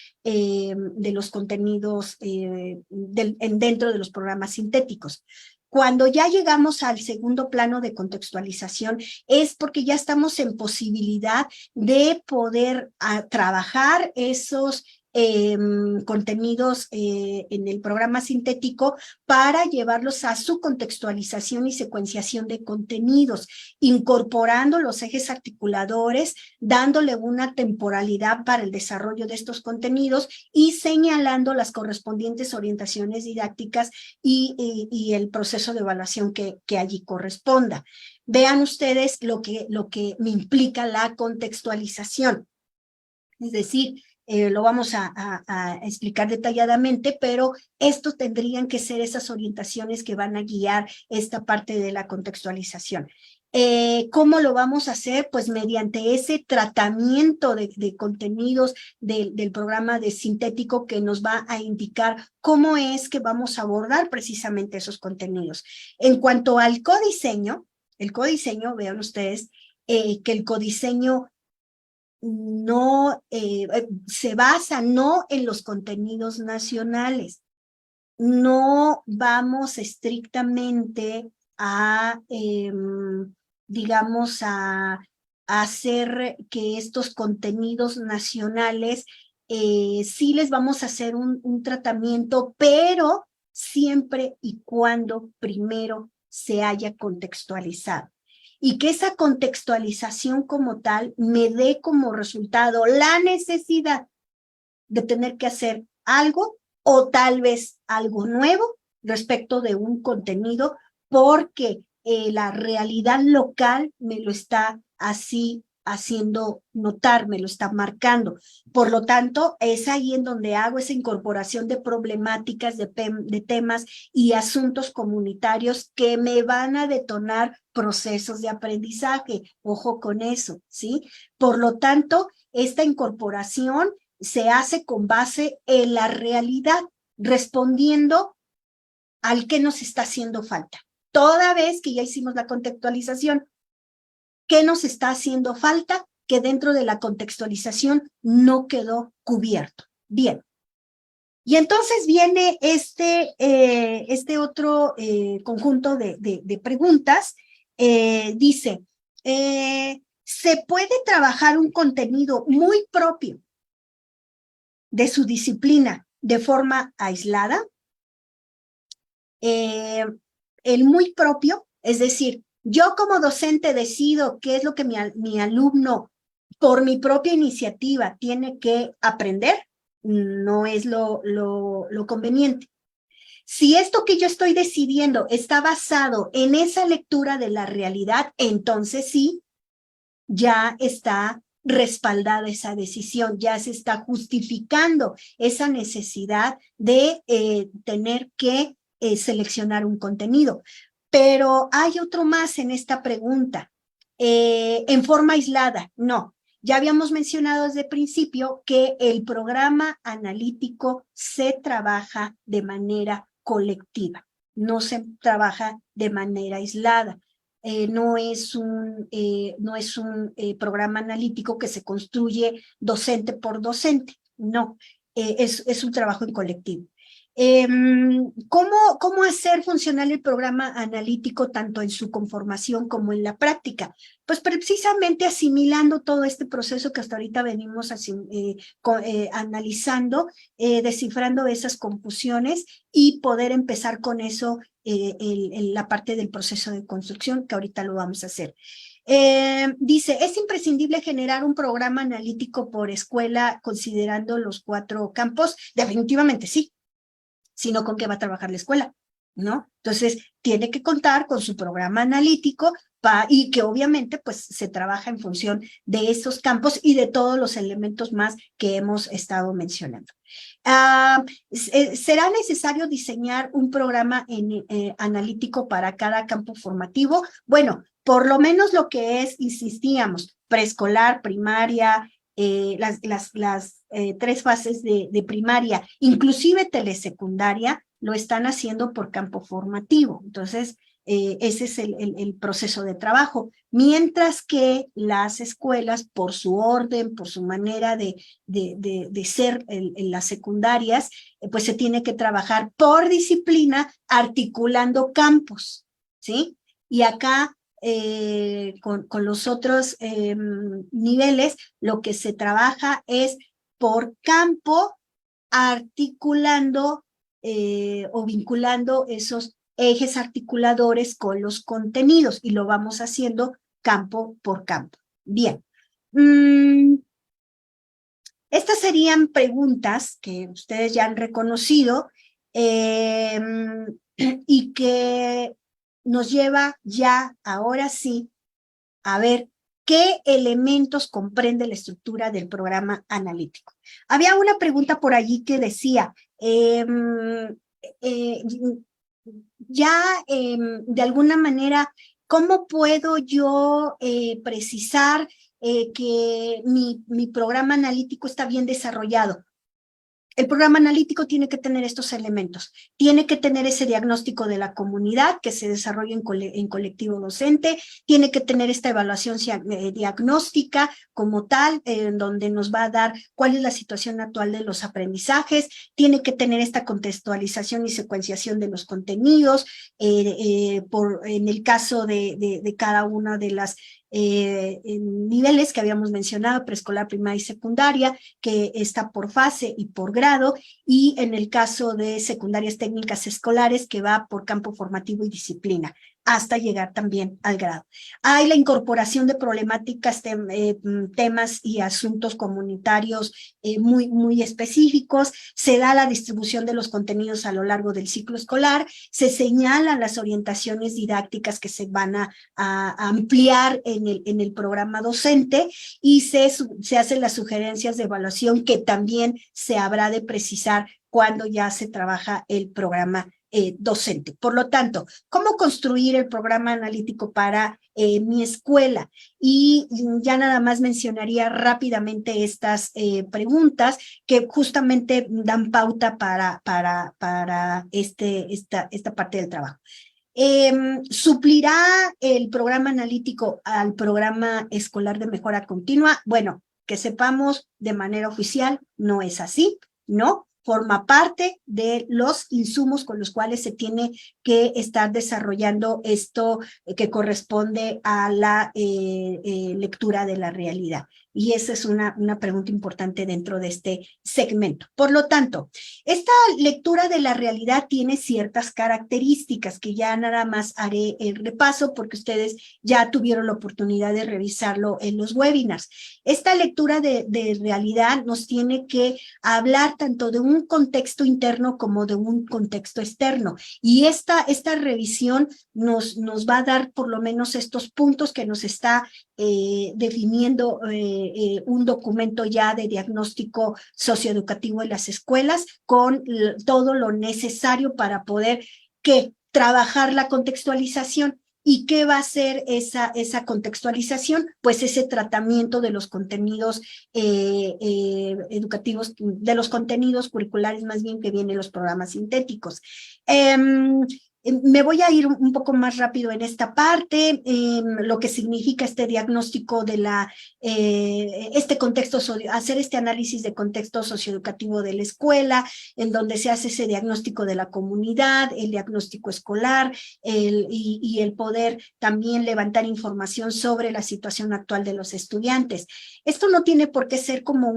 dentro de los programas sintéticos. Cuando ya llegamos al segundo plano de contextualización es porque ya estamos en posibilidad de poder trabajar esos contenidos en el programa sintético para llevarlos a su contextualización y secuenciación de contenidos, incorporando los ejes articuladores, dándole una temporalidad para el desarrollo de estos contenidos y señalando las correspondientes orientaciones didácticas y el proceso de evaluación que allí corresponda. Vean ustedes lo que me implica la contextualización. Es decir, lo vamos a explicar detalladamente, pero estos tendrían que ser esas orientaciones que van a guiar esta parte de la contextualización. ¿Cómo lo vamos a hacer? Pues mediante ese tratamiento de contenidos del programa de sintético que nos va a indicar cómo es que vamos a abordar precisamente esos contenidos. En cuanto al codiseño, vean ustedes que el codiseño no se basa no en los contenidos nacionales. No vamos estrictamente a, digamos, a hacer que estos contenidos nacionales sí les vamos a hacer un tratamiento, pero siempre y cuando primero se haya contextualizado. Y que esa contextualización como tal me dé como resultado la necesidad de tener que hacer algo o tal vez algo nuevo respecto de un contenido porque la realidad local me lo está así haciendo notar, me lo está marcando. Por lo tanto, es ahí en donde hago esa incorporación de problemáticas, de temas y asuntos comunitarios que me van a detonar procesos de aprendizaje. Ojo con eso, ¿sí? Por lo tanto, esta incorporación se hace con base en la realidad, respondiendo al que nos está haciendo falta. toda vez que ya hicimos la contextualización. ¿Qué nos está haciendo falta? Que dentro de la contextualización no quedó cubierto. Bien. Y entonces viene este otro conjunto de preguntas. Dice, ¿se puede trabajar un contenido muy propio de su disciplina de forma aislada? El muy propio, es decir, yo como docente decido qué es lo que mi alumno por mi propia iniciativa tiene que aprender, no es lo conveniente. Si esto que yo estoy decidiendo está basado en esa lectura de la realidad, entonces sí, ya está respaldada esa decisión, ya se está justificando esa necesidad de tener que seleccionar un contenido. Pero hay otro más en esta pregunta. En forma aislada, no. Ya habíamos mencionado desde el principio que el programa analítico se trabaja de manera colectiva, no se trabaja de manera aislada. No es un programa analítico que se construye docente por docente, no, es un trabajo en colectivo. ¿Cómo hacer funcionar el programa analítico tanto en su conformación como en la práctica? Pues precisamente asimilando todo este proceso que hasta ahorita venimos analizando, descifrando esas confusiones y poder empezar con eso la parte del proceso de construcción que ahorita lo vamos a hacer. Dice, ¿es imprescindible generar un programa analítico por escuela considerando los 4 campos? Definitivamente sí. Sino con qué va a trabajar la escuela, ¿no? Entonces, tiene que contar con su programa analítico y que obviamente pues se trabaja en función de esos campos y de todos los elementos más que hemos estado mencionando. ¿Será necesario diseñar un programa analítico para cada campo formativo? Bueno, por lo menos lo que es, insistíamos, preescolar, primaria, las 3 fases de primaria, inclusive telesecundaria, lo están haciendo por campo formativo. Entonces, ese es el proceso de trabajo. Mientras que las escuelas, por su orden, por su manera de ser en las secundarias, pues se tiene que trabajar por disciplina articulando campos, ¿sí? Y acá con los otros niveles, lo que se trabaja es por campo, articulando o vinculando esos ejes articuladores con los contenidos, y lo vamos haciendo campo por campo. Bien. Estas serían preguntas que ustedes ya han reconocido y que nos lleva ya, ahora sí, a ver qué elementos comprende la estructura del programa analítico. Había una pregunta por allí que decía, de alguna manera, ¿cómo puedo yo precisar que mi programa analítico está bien desarrollado? El programa analítico tiene que tener estos elementos, tiene que tener ese diagnóstico de la comunidad que se desarrolla en colectivo docente, tiene que tener esta evaluación diagnóstica como tal, en donde nos va a dar cuál es la situación actual de los aprendizajes, tiene que tener esta contextualización y secuenciación de los contenidos, en el caso de cada una de las niveles que habíamos mencionado, preescolar, primaria y secundaria, que está por fase y por grado, y en el caso de secundarias técnicas escolares, que va por campo formativo y disciplina, hasta llegar también al grado. Hay la incorporación de problemáticas, temas y asuntos comunitarios muy específicos, se da la distribución de los contenidos a lo largo del ciclo escolar, se señalan las orientaciones didácticas que se van a ampliar en el programa docente, y se hacen las sugerencias de evaluación que también se habrá de precisar cuando ya se trabaja el programa docente. Por lo tanto, ¿cómo construir el programa analítico para mi escuela? Y ya nada más mencionaría rápidamente estas preguntas que justamente dan pauta para esta parte del trabajo. ¿Suplirá el programa analítico al programa escolar de mejora continua? Bueno, que sepamos de manera oficial, no es así, ¿no? Forma parte de los insumos con los cuales se tiene que estar desarrollando esto que corresponde a la lectura de la realidad. Y esa es una pregunta importante dentro de este segmento. Por lo tanto, esta lectura de la realidad tiene ciertas características que ya nada más haré el repaso porque ustedes ya tuvieron la oportunidad de revisarlo en los webinars. Esta lectura de realidad nos tiene que hablar tanto de un contexto interno como de un contexto externo. Y esta revisión nos va a dar por lo menos estos puntos que nos está definiendo un documento ya de diagnóstico socioeducativo en las escuelas con todo lo necesario para poder trabajar la contextualización. ¿Y qué va a ser esa contextualización? Pues ese tratamiento de los contenidos educativos, de los contenidos curriculares más bien que vienen los programas sintéticos. Me voy a ir un poco más rápido en esta parte, lo que significa este diagnóstico de este contexto, hacer este análisis de contexto socioeducativo de la escuela, en donde se hace ese diagnóstico de la comunidad, el diagnóstico escolar, y el poder también levantar información sobre la situación actual de los estudiantes. Esto no tiene por qué ser como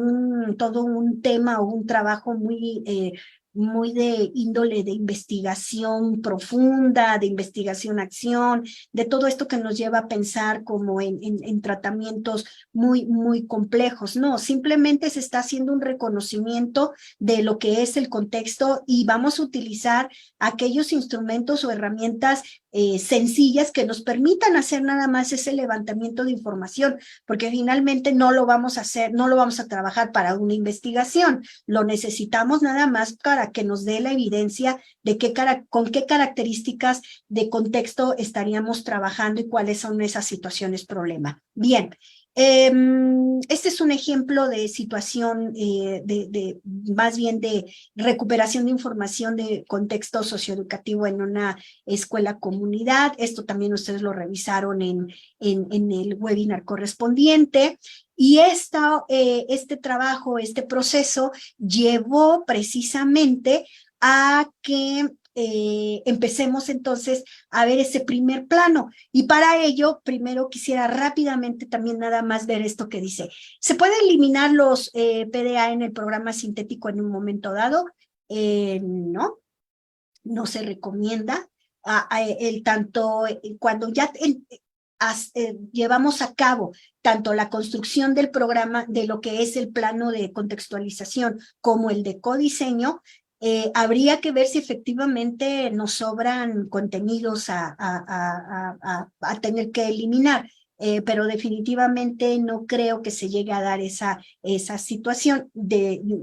todo un tema o un trabajo muy de índole de investigación profunda, de investigación-acción, de todo esto que nos lleva a pensar como en tratamientos muy complejos. No, simplemente se está haciendo un reconocimiento de lo que es el contexto y vamos a utilizar aquellos instrumentos o herramientas sencillas que nos permitan hacer nada más ese levantamiento de información, porque finalmente no lo vamos a hacer, no lo vamos a trabajar para una investigación, lo necesitamos nada más para que nos dé la evidencia de con qué características de contexto estaríamos trabajando y cuáles son esas situaciones problema. Bien, este es un ejemplo de situación, más bien de recuperación de información de contexto socioeducativo en una escuela comunidad. Esto también ustedes lo revisaron en el webinar correspondiente. Y este trabajo, este proceso llevó precisamente a que empecemos entonces a ver ese primer plano. Y para ello, primero quisiera rápidamente también nada más ver esto que dice. ¿Se puede eliminar los PDA en el programa sintético en un momento dado? No, no se recomienda. Cuando ya llevamos a cabo tanto la construcción del programa, de lo que es el plano de contextualización, como el de codiseño, habría que ver si efectivamente nos sobran contenidos a tener que eliminar. Pero definitivamente no creo que se llegue a dar esa situación,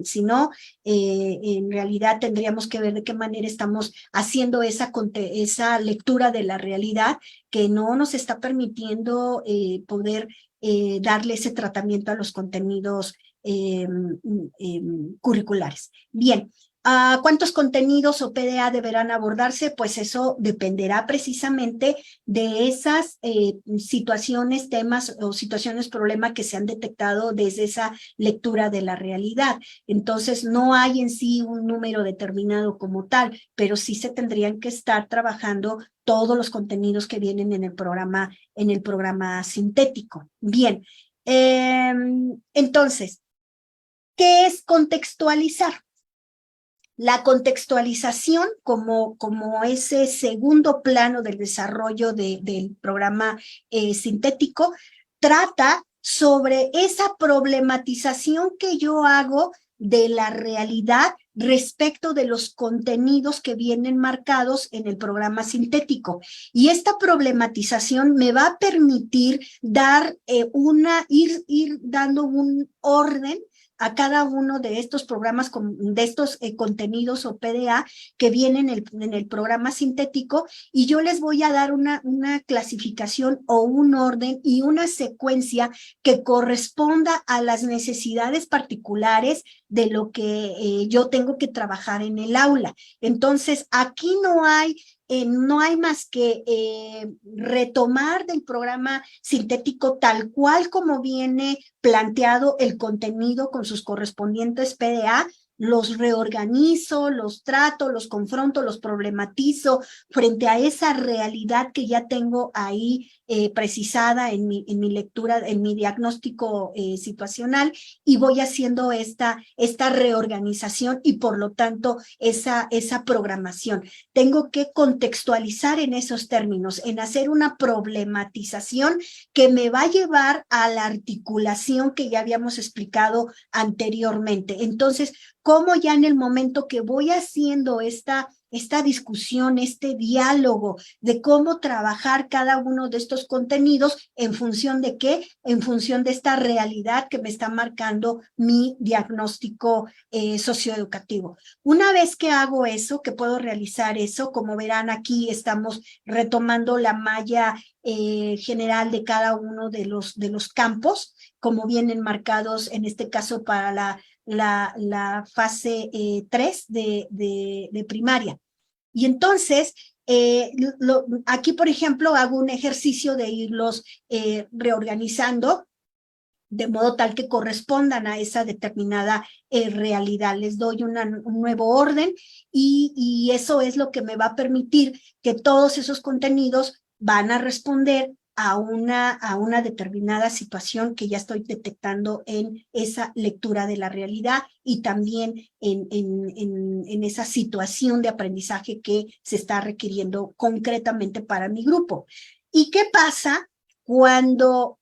si no, en realidad tendríamos que ver de qué manera estamos haciendo esa lectura de la realidad que no nos está permitiendo poder darle ese tratamiento a los contenidos curriculares. Bien. ¿Cuántos contenidos o PDA deberán abordarse? Pues eso dependerá precisamente de esas situaciones, temas o situaciones, problema que se han detectado desde esa lectura de la realidad. Entonces, no hay en sí un número determinado como tal, pero sí se tendrían que estar trabajando todos los contenidos que vienen en el programa sintético. Bien, entonces, ¿qué es contextualizar? La contextualización como ese segundo plano del desarrollo del programa sintético trata sobre esa problematización que yo hago de la realidad respecto de los contenidos que vienen marcados en el programa sintético. Y esta problematización me va a permitir dar ir dando un orden a cada uno de estos programas, de estos contenidos o PDA que vienen en el programa sintético, y yo les voy a dar una clasificación o un orden y una secuencia que corresponda a las necesidades particulares de lo que yo tengo que trabajar en el aula. Entonces, aquí no hay no hay más que retomar del programa sintético tal cual como viene planteado el contenido con sus correspondientes PDA, los reorganizo, los trato, los confronto, los problematizo frente a esa realidad que ya tengo ahí precisada en mi lectura, en mi diagnóstico situacional, y voy haciendo esta reorganización y por lo tanto esa programación. Tengo que contextualizar en esos términos, en hacer una problematización que me va a llevar a la articulación que ya habíamos explicado anteriormente. Entonces, cómo ya en el momento que voy haciendo esta discusión, este diálogo de cómo trabajar cada uno de estos contenidos, ¿en función de qué? En función de esta realidad que me está marcando mi diagnóstico socioeducativo. Una vez que hago eso, que puedo realizar eso, como verán aquí estamos retomando la malla general de cada uno de los campos, como vienen marcados en este caso para la fase 3 de primaria. Y entonces, aquí, por ejemplo, hago un ejercicio de irlos reorganizando de modo tal que correspondan a esa determinada realidad. Les doy un nuevo orden y eso es lo que me va a permitir que todos esos contenidos van a responder a una determinada situación que ya estoy detectando en esa lectura de la realidad y también en esa situación de aprendizaje que se está requiriendo concretamente para mi grupo. ¿Y qué pasa cuando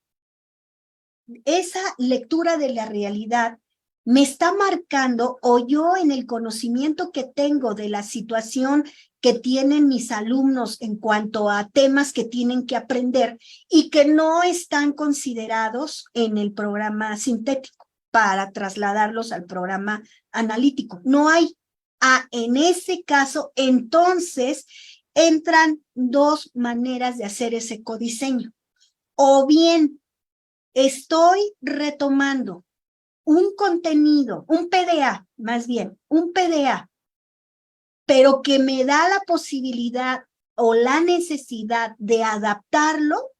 esa lectura de la realidad me está marcando, o yo en el conocimiento que tengo de la situación que tienen mis alumnos en cuanto a temas que tienen que aprender y que no están considerados en el programa sintético para trasladarlos al programa analítico? No hay. En ese caso, entonces, entran dos maneras de hacer ese codiseño. O bien, estoy retomando un contenido, un PDA, más bien, un PDA, pero que me da la posibilidad o la necesidad de adaptarlo,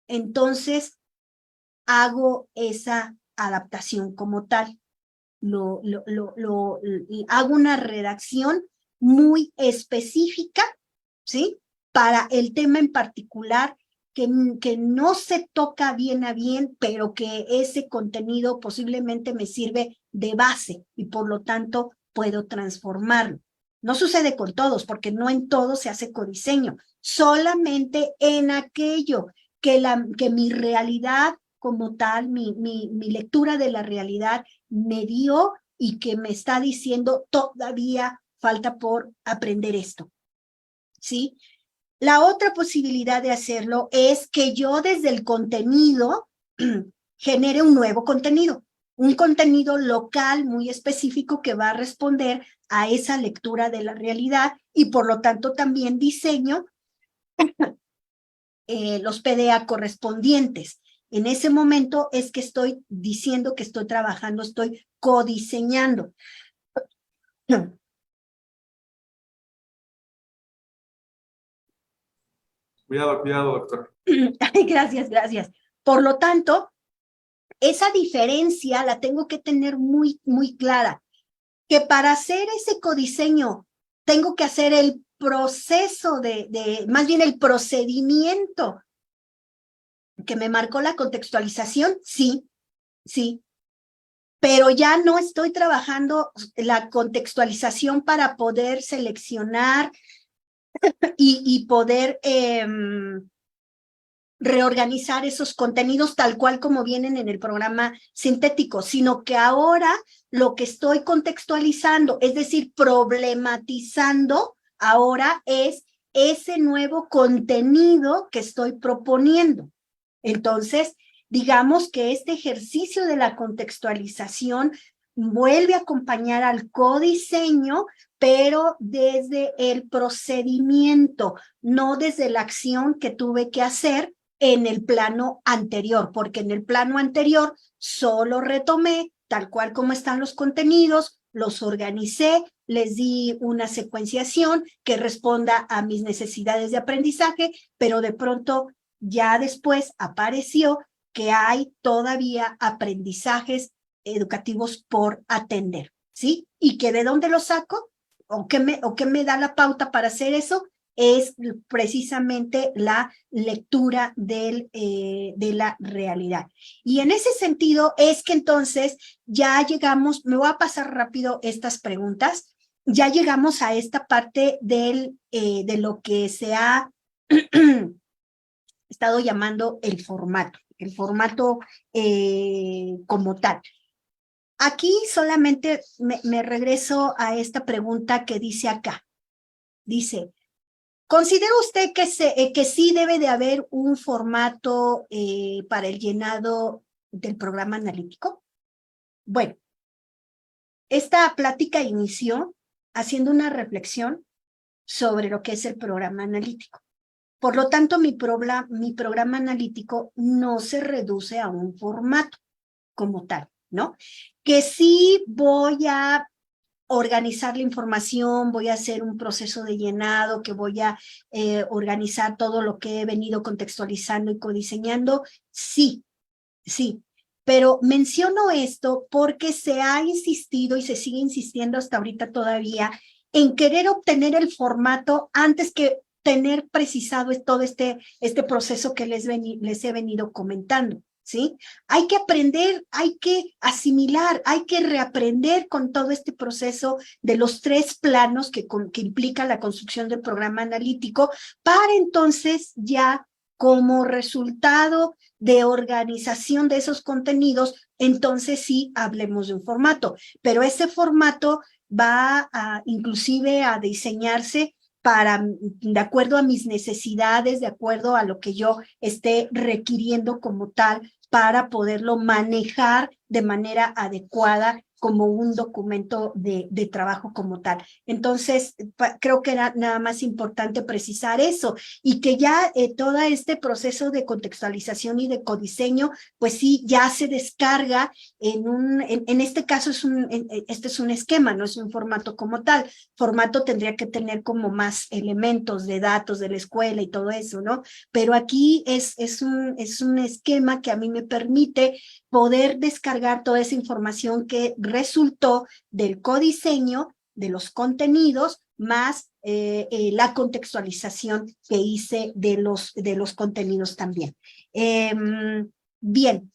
entonces hago esa adaptación como tal. Hago una redacción muy específica, ¿sí? Para el tema en particular que no se toca bien a bien, pero que ese contenido posiblemente me sirve de base y por lo tanto puedo transformarlo. No sucede con todos, porque no en todo se hace codiseño, solamente en aquello que mi realidad como tal, mi lectura de la realidad me dio y que me está diciendo todavía falta por aprender esto, ¿sí? La otra posibilidad de hacerlo es que yo desde el contenido genere un nuevo contenido, un contenido local muy específico que va a responder a esa lectura de la realidad y por lo tanto también diseño los PDA correspondientes. En ese momento es que estoy diciendo que estoy trabajando, estoy codiseñando. Cuidado, cuidado, doctor. Gracias, gracias. Por lo tanto, esa diferencia la tengo que tener muy, muy clara, que para hacer ese codiseño tengo que hacer el proceso más bien el procedimiento que me marcó la contextualización, sí, sí, pero ya no estoy trabajando la contextualización para poder seleccionar y poder reorganizar esos contenidos tal cual como vienen en el programa sintético, sino que ahora lo que estoy contextualizando, es decir, problematizando, ahora es ese nuevo contenido que estoy proponiendo. Entonces, digamos que este ejercicio de la contextualización vuelve a acompañar al codiseño, pero desde el procedimiento, no desde la acción que tuve que hacer en el plano anterior, porque en el plano anterior solo retomé tal cual como están los contenidos, los organicé, les di una secuenciación que responda a mis necesidades de aprendizaje, pero de pronto ya después apareció que hay todavía aprendizajes educativos por atender, ¿sí? Y que de dónde lo saco o qué me da la pauta para hacer eso es precisamente la lectura de la realidad. Y en ese sentido es que entonces ya llegamos, me voy a pasar rápido estas preguntas, ya llegamos a esta parte de lo que se ha estado llamando el formato como tal. Aquí solamente me regreso a esta pregunta que dice acá. Dice, ¿considera usted que sí debe de haber un formato para el llenado del programa analítico? Bueno, esta plática inició haciendo una reflexión sobre lo que es el programa analítico. Por lo tanto, mi programa analítico no se reduce a un formato como tal, ¿no? Que sí voy a organizar la información, voy a hacer un proceso de llenado, que voy a organizar todo lo que he venido contextualizando y codiseñando, sí, sí. Pero menciono esto porque se ha insistido y se sigue insistiendo hasta ahorita todavía en querer obtener el formato antes que tener precisado todo este proceso que les he venido comentando, ¿sí? Hay que aprender, hay que asimilar, hay que reaprender con todo este proceso de los 3 planos que implica la construcción del programa analítico para entonces ya como resultado de organización de esos contenidos, entonces sí hablemos de un formato, pero ese formato va inclusive a diseñarse de acuerdo a mis necesidades, de acuerdo a lo que yo esté requiriendo como tal, para poderlo manejar de manera adecuada como un documento de trabajo como tal. Entonces, creo que era nada más importante precisar eso y que ya todo este proceso de contextualización y de codiseño, pues sí, ya se descarga en este caso este es un esquema, no es un formato como tal. Formato tendría que tener como más elementos de datos de la escuela y todo eso, ¿no? Pero aquí es un esquema que a mí me permite poder descargar toda esa información que resultó del codiseño, de los contenidos, más la contextualización que hice de los contenidos también. Bien.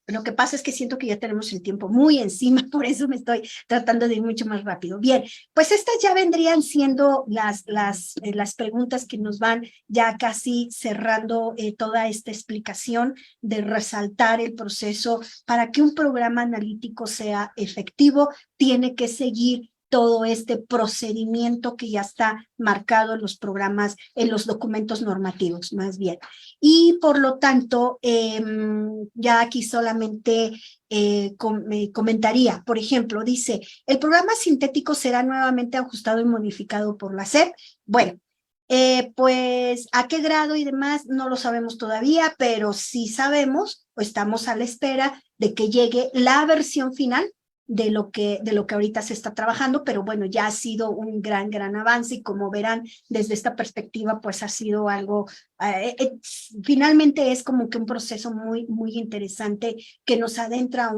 Lo que pasa es que siento que ya tenemos el tiempo muy encima, por eso me estoy tratando de ir mucho más rápido. Bien, pues estas ya vendrían siendo las preguntas que nos van ya casi cerrando toda esta explicación de resaltar el proceso. Para que un programa analítico sea efectivo, tiene que seguir todo este procedimiento que ya está marcado en los programas, en los documentos normativos, más bien. Y por lo tanto, ya aquí solamente comentaría, por ejemplo, dice, el programa sintético será nuevamente ajustado y modificado por la SEP. Bueno, pues a qué grado y demás no lo sabemos todavía, pero sí sabemos, o estamos a la espera de que llegue la versión final de lo que ahorita se está trabajando, pero bueno, ya ha sido un gran avance y como verán desde esta perspectiva, pues ha sido algo, finalmente es como que un proceso muy interesante que nos adentra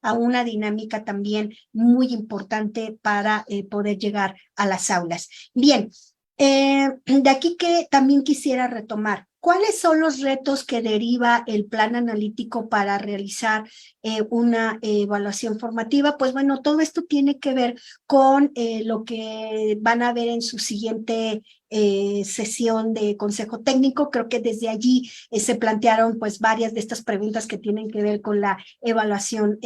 a una dinámica también muy importante para poder llegar a las aulas. Bien, de aquí que también quisiera retomar. ¿Cuáles son los retos que deriva el plan analítico para realizar una evaluación formativa? Pues bueno, todo esto tiene que ver con lo que van a ver en su siguiente sesión de consejo técnico. Creo que desde allí se plantearon pues varias de estas preguntas que tienen que ver con la evaluación,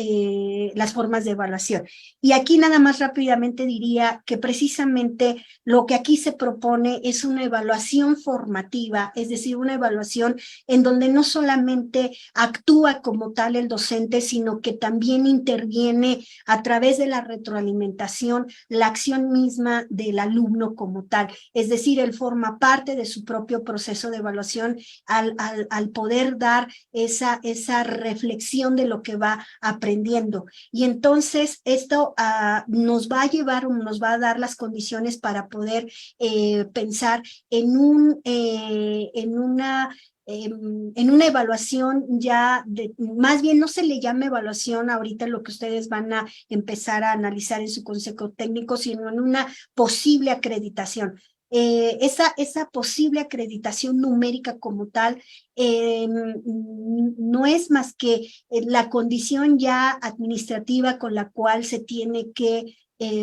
las formas de evaluación. Y aquí nada más rápidamente diría que precisamente lo que aquí se propone es una evaluación formativa, es decir, una evaluación en donde no solamente actúa como tal el docente, sino que también interviene a través de la retroalimentación, la acción misma del alumno como tal. Es decir, él forma parte de su propio proceso de evaluación al poder dar esa reflexión de lo que va aprendiendo. Y entonces esto nos va a llevar, nos va a dar las condiciones para poder pensar en una evaluación ya, más bien no se le llama evaluación ahorita lo que ustedes van a empezar a analizar en su consejo técnico, sino en una posible acreditación. Esa posible acreditación numérica como tal no es más que la condición ya administrativa con la cual se tiene que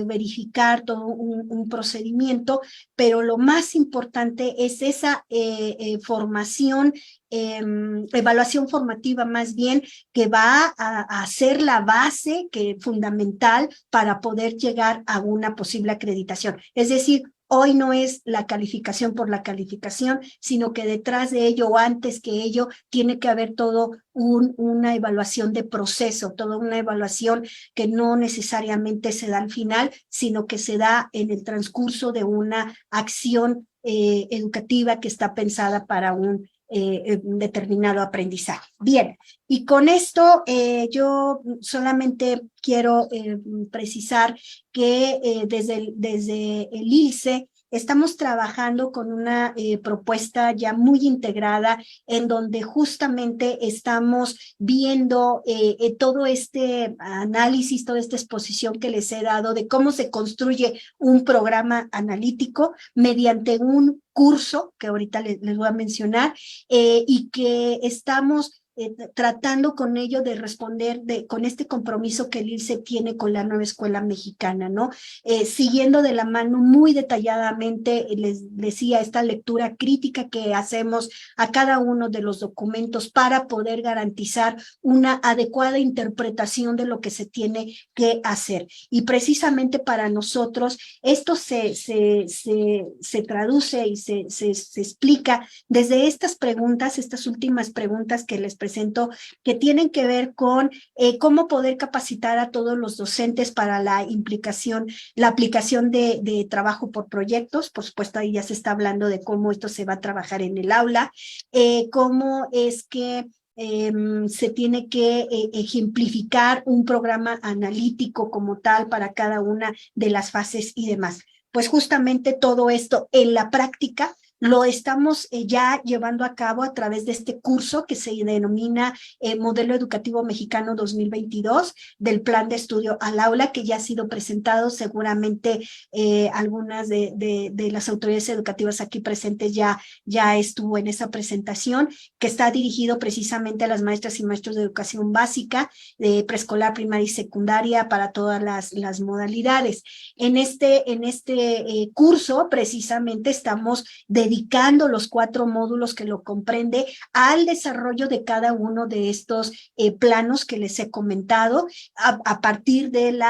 verificar todo un procedimiento, pero lo más importante es esa formación, evaluación formativa más bien, que va a ser la base fundamental para poder llegar a una posible acreditación. Es decir, hoy no es la calificación por la calificación, sino que detrás de ello o antes que ello tiene que haber todo una evaluación de proceso, toda una evaluación que no necesariamente se da al final, sino que se da en el transcurso de una acción educativa que está pensada para un determinado aprendizaje. Bien, y con esto yo solamente quiero precisar que desde el ILCE estamos trabajando con una propuesta ya muy integrada en donde justamente estamos viendo todo este análisis, toda esta exposición que les he dado de cómo se construye un programa analítico mediante un curso que ahorita les voy a mencionar y que estamos tratando con ello de responder con este compromiso que el ILCE tiene con la nueva escuela mexicana, ¿no? Siguiendo de la mano muy detalladamente, les decía, esta lectura crítica que hacemos a cada uno de los documentos para poder garantizar una adecuada interpretación de lo que se tiene que hacer. Y precisamente para nosotros esto se traduce y se explica desde estas preguntas, estas últimas preguntas que les presento, que tienen que ver con cómo poder capacitar a todos los docentes para la aplicación de trabajo por proyectos. Por supuesto, ahí ya se está hablando de cómo esto se va a trabajar en el aula, cómo es que se tiene que ejemplificar un programa analítico como tal para cada una de las fases y demás. Pues justamente todo esto en la práctica lo estamos ya llevando a cabo a través de este curso que se denomina Modelo Educativo Mexicano 2022 del Plan de Estudio al Aula, que ya ha sido presentado. Seguramente algunas de las autoridades educativas aquí presentes ya estuvo en esa presentación, que está dirigido precisamente a las maestras y maestros de educación básica, de preescolar, primaria y secundaria, para todas las modalidades. En este curso precisamente estamos dedicando los 4 módulos que lo comprende al desarrollo de cada uno de estos planos que les he comentado, a partir del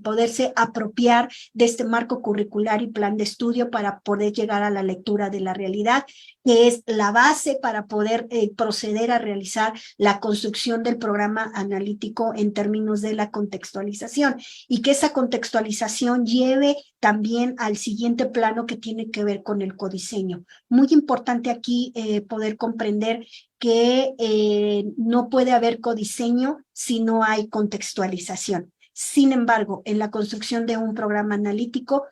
poderse apropiar de este marco curricular y plan de estudio para poder llegar a la lectura de la realidad, que es la base para poder proceder a realizar la construcción del programa analítico en términos de la contextualización, y que esa contextualización lleve también al siguiente plano que tiene que ver con el codiseño. Muy importante aquí poder comprender que no puede haber codiseño si no hay contextualización. Sin embargo, en la construcción de un programa analítico,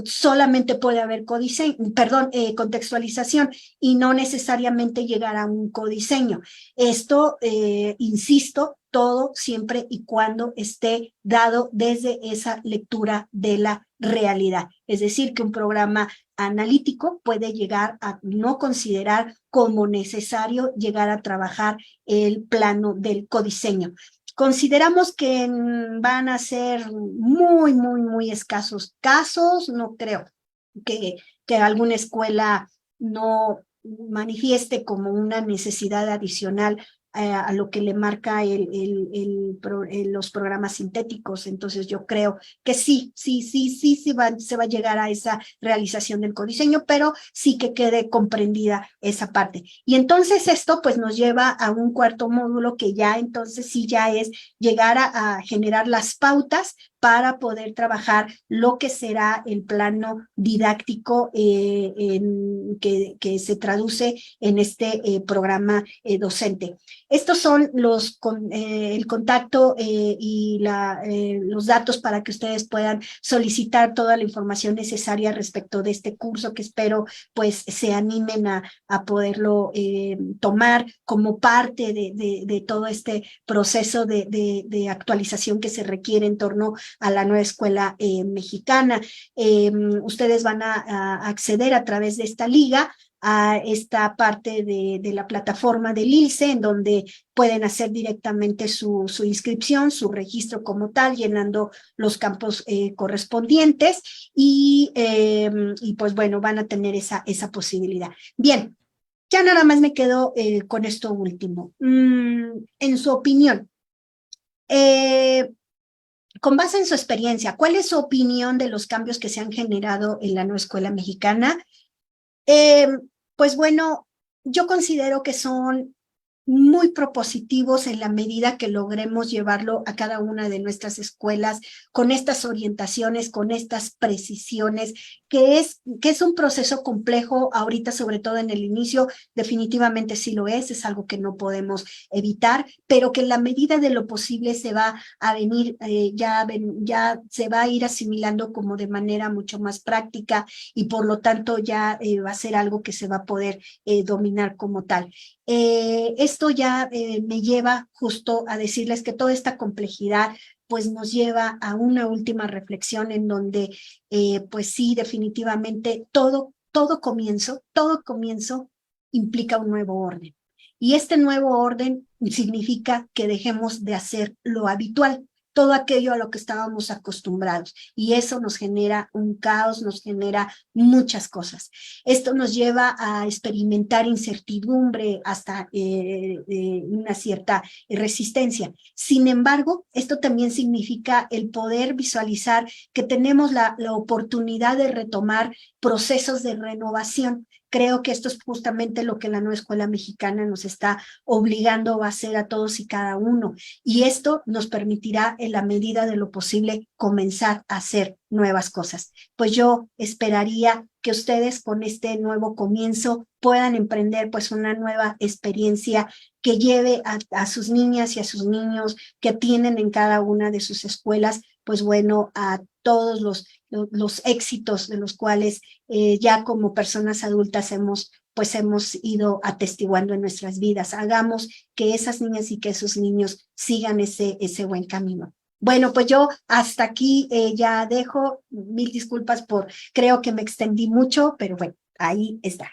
solamente puede haber contextualización y no necesariamente llegar a un codiseño. Esto, insisto, todo siempre y cuando esté dado desde esa lectura de la realidad. Es decir, que un programa analítico puede llegar a no considerar como necesario llegar a trabajar el plano del codiseño. Consideramos que van a ser muy, muy, muy escasos casos. No creo que alguna escuela no manifieste como una necesidad adicional a lo que le marca los programas sintéticos. Entonces yo creo que sí se va a llegar a esa realización del codiseño, pero sí que quede comprendida esa parte. Y entonces esto pues nos lleva a un cuarto módulo que ya entonces sí ya es llegar a generar las pautas para poder trabajar lo que será el plano didáctico que se traduce en este programa docente. Estos son el contacto y los datos para que ustedes puedan solicitar toda la información necesaria respecto de este curso, que espero pues se animen a poderlo tomar como parte de todo este proceso de actualización que se requiere en torno a la nueva escuela mexicana. Ustedes van a acceder a través de esta liga a esta parte de la plataforma del ILCE, en donde pueden hacer directamente su inscripción, su registro como tal, llenando los campos correspondientes y pues bueno, van a tener esa posibilidad. Bien, ya nada más me quedo con esto último. En su opinión, con base en su experiencia, ¿cuál es su opinión de los cambios que se han generado en la nueva escuela mexicana? Pues bueno, yo considero que son muy propositivos en la medida que logremos llevarlo a cada una de nuestras escuelas con estas orientaciones, con estas precisiones, que es un proceso complejo ahorita, sobre todo en el inicio, definitivamente sí lo es algo que no podemos evitar, pero que en la medida de lo posible se va a venir, ya se va a ir asimilando como de manera mucho más práctica y por lo tanto ya va a ser algo que se va a poder dominar como tal. Esto ya me lleva justo a decirles que toda esta complejidad pues nos lleva a una última reflexión en donde pues sí, definitivamente todo comienzo implica un nuevo orden. Y este nuevo orden significa que dejemos de hacer lo habitual, todo aquello a lo que estábamos acostumbrados. Y eso nos genera un caos, nos genera muchas cosas. Esto nos lleva a experimentar incertidumbre hasta una cierta resistencia. Sin embargo, esto también significa el poder visualizar que tenemos la oportunidad de retomar procesos de renovación. Creo que esto es justamente lo que la nueva escuela mexicana nos está obligando a hacer a todos y cada uno. Y esto nos permitirá, en la medida de lo posible, comenzar a hacer nuevas cosas. Pues yo esperaría que ustedes con este nuevo comienzo puedan emprender pues una nueva experiencia que lleve a sus niñas y a sus niños que tienen en cada una de sus escuelas, pues bueno, a todos los éxitos de los cuales ya como personas adultas hemos ido atestiguando en nuestras vidas. Hagamos que esas niñas y que esos niños sigan ese buen camino. Bueno, pues yo hasta aquí ya dejo. Mil disculpas creo que me extendí mucho, pero bueno, ahí está.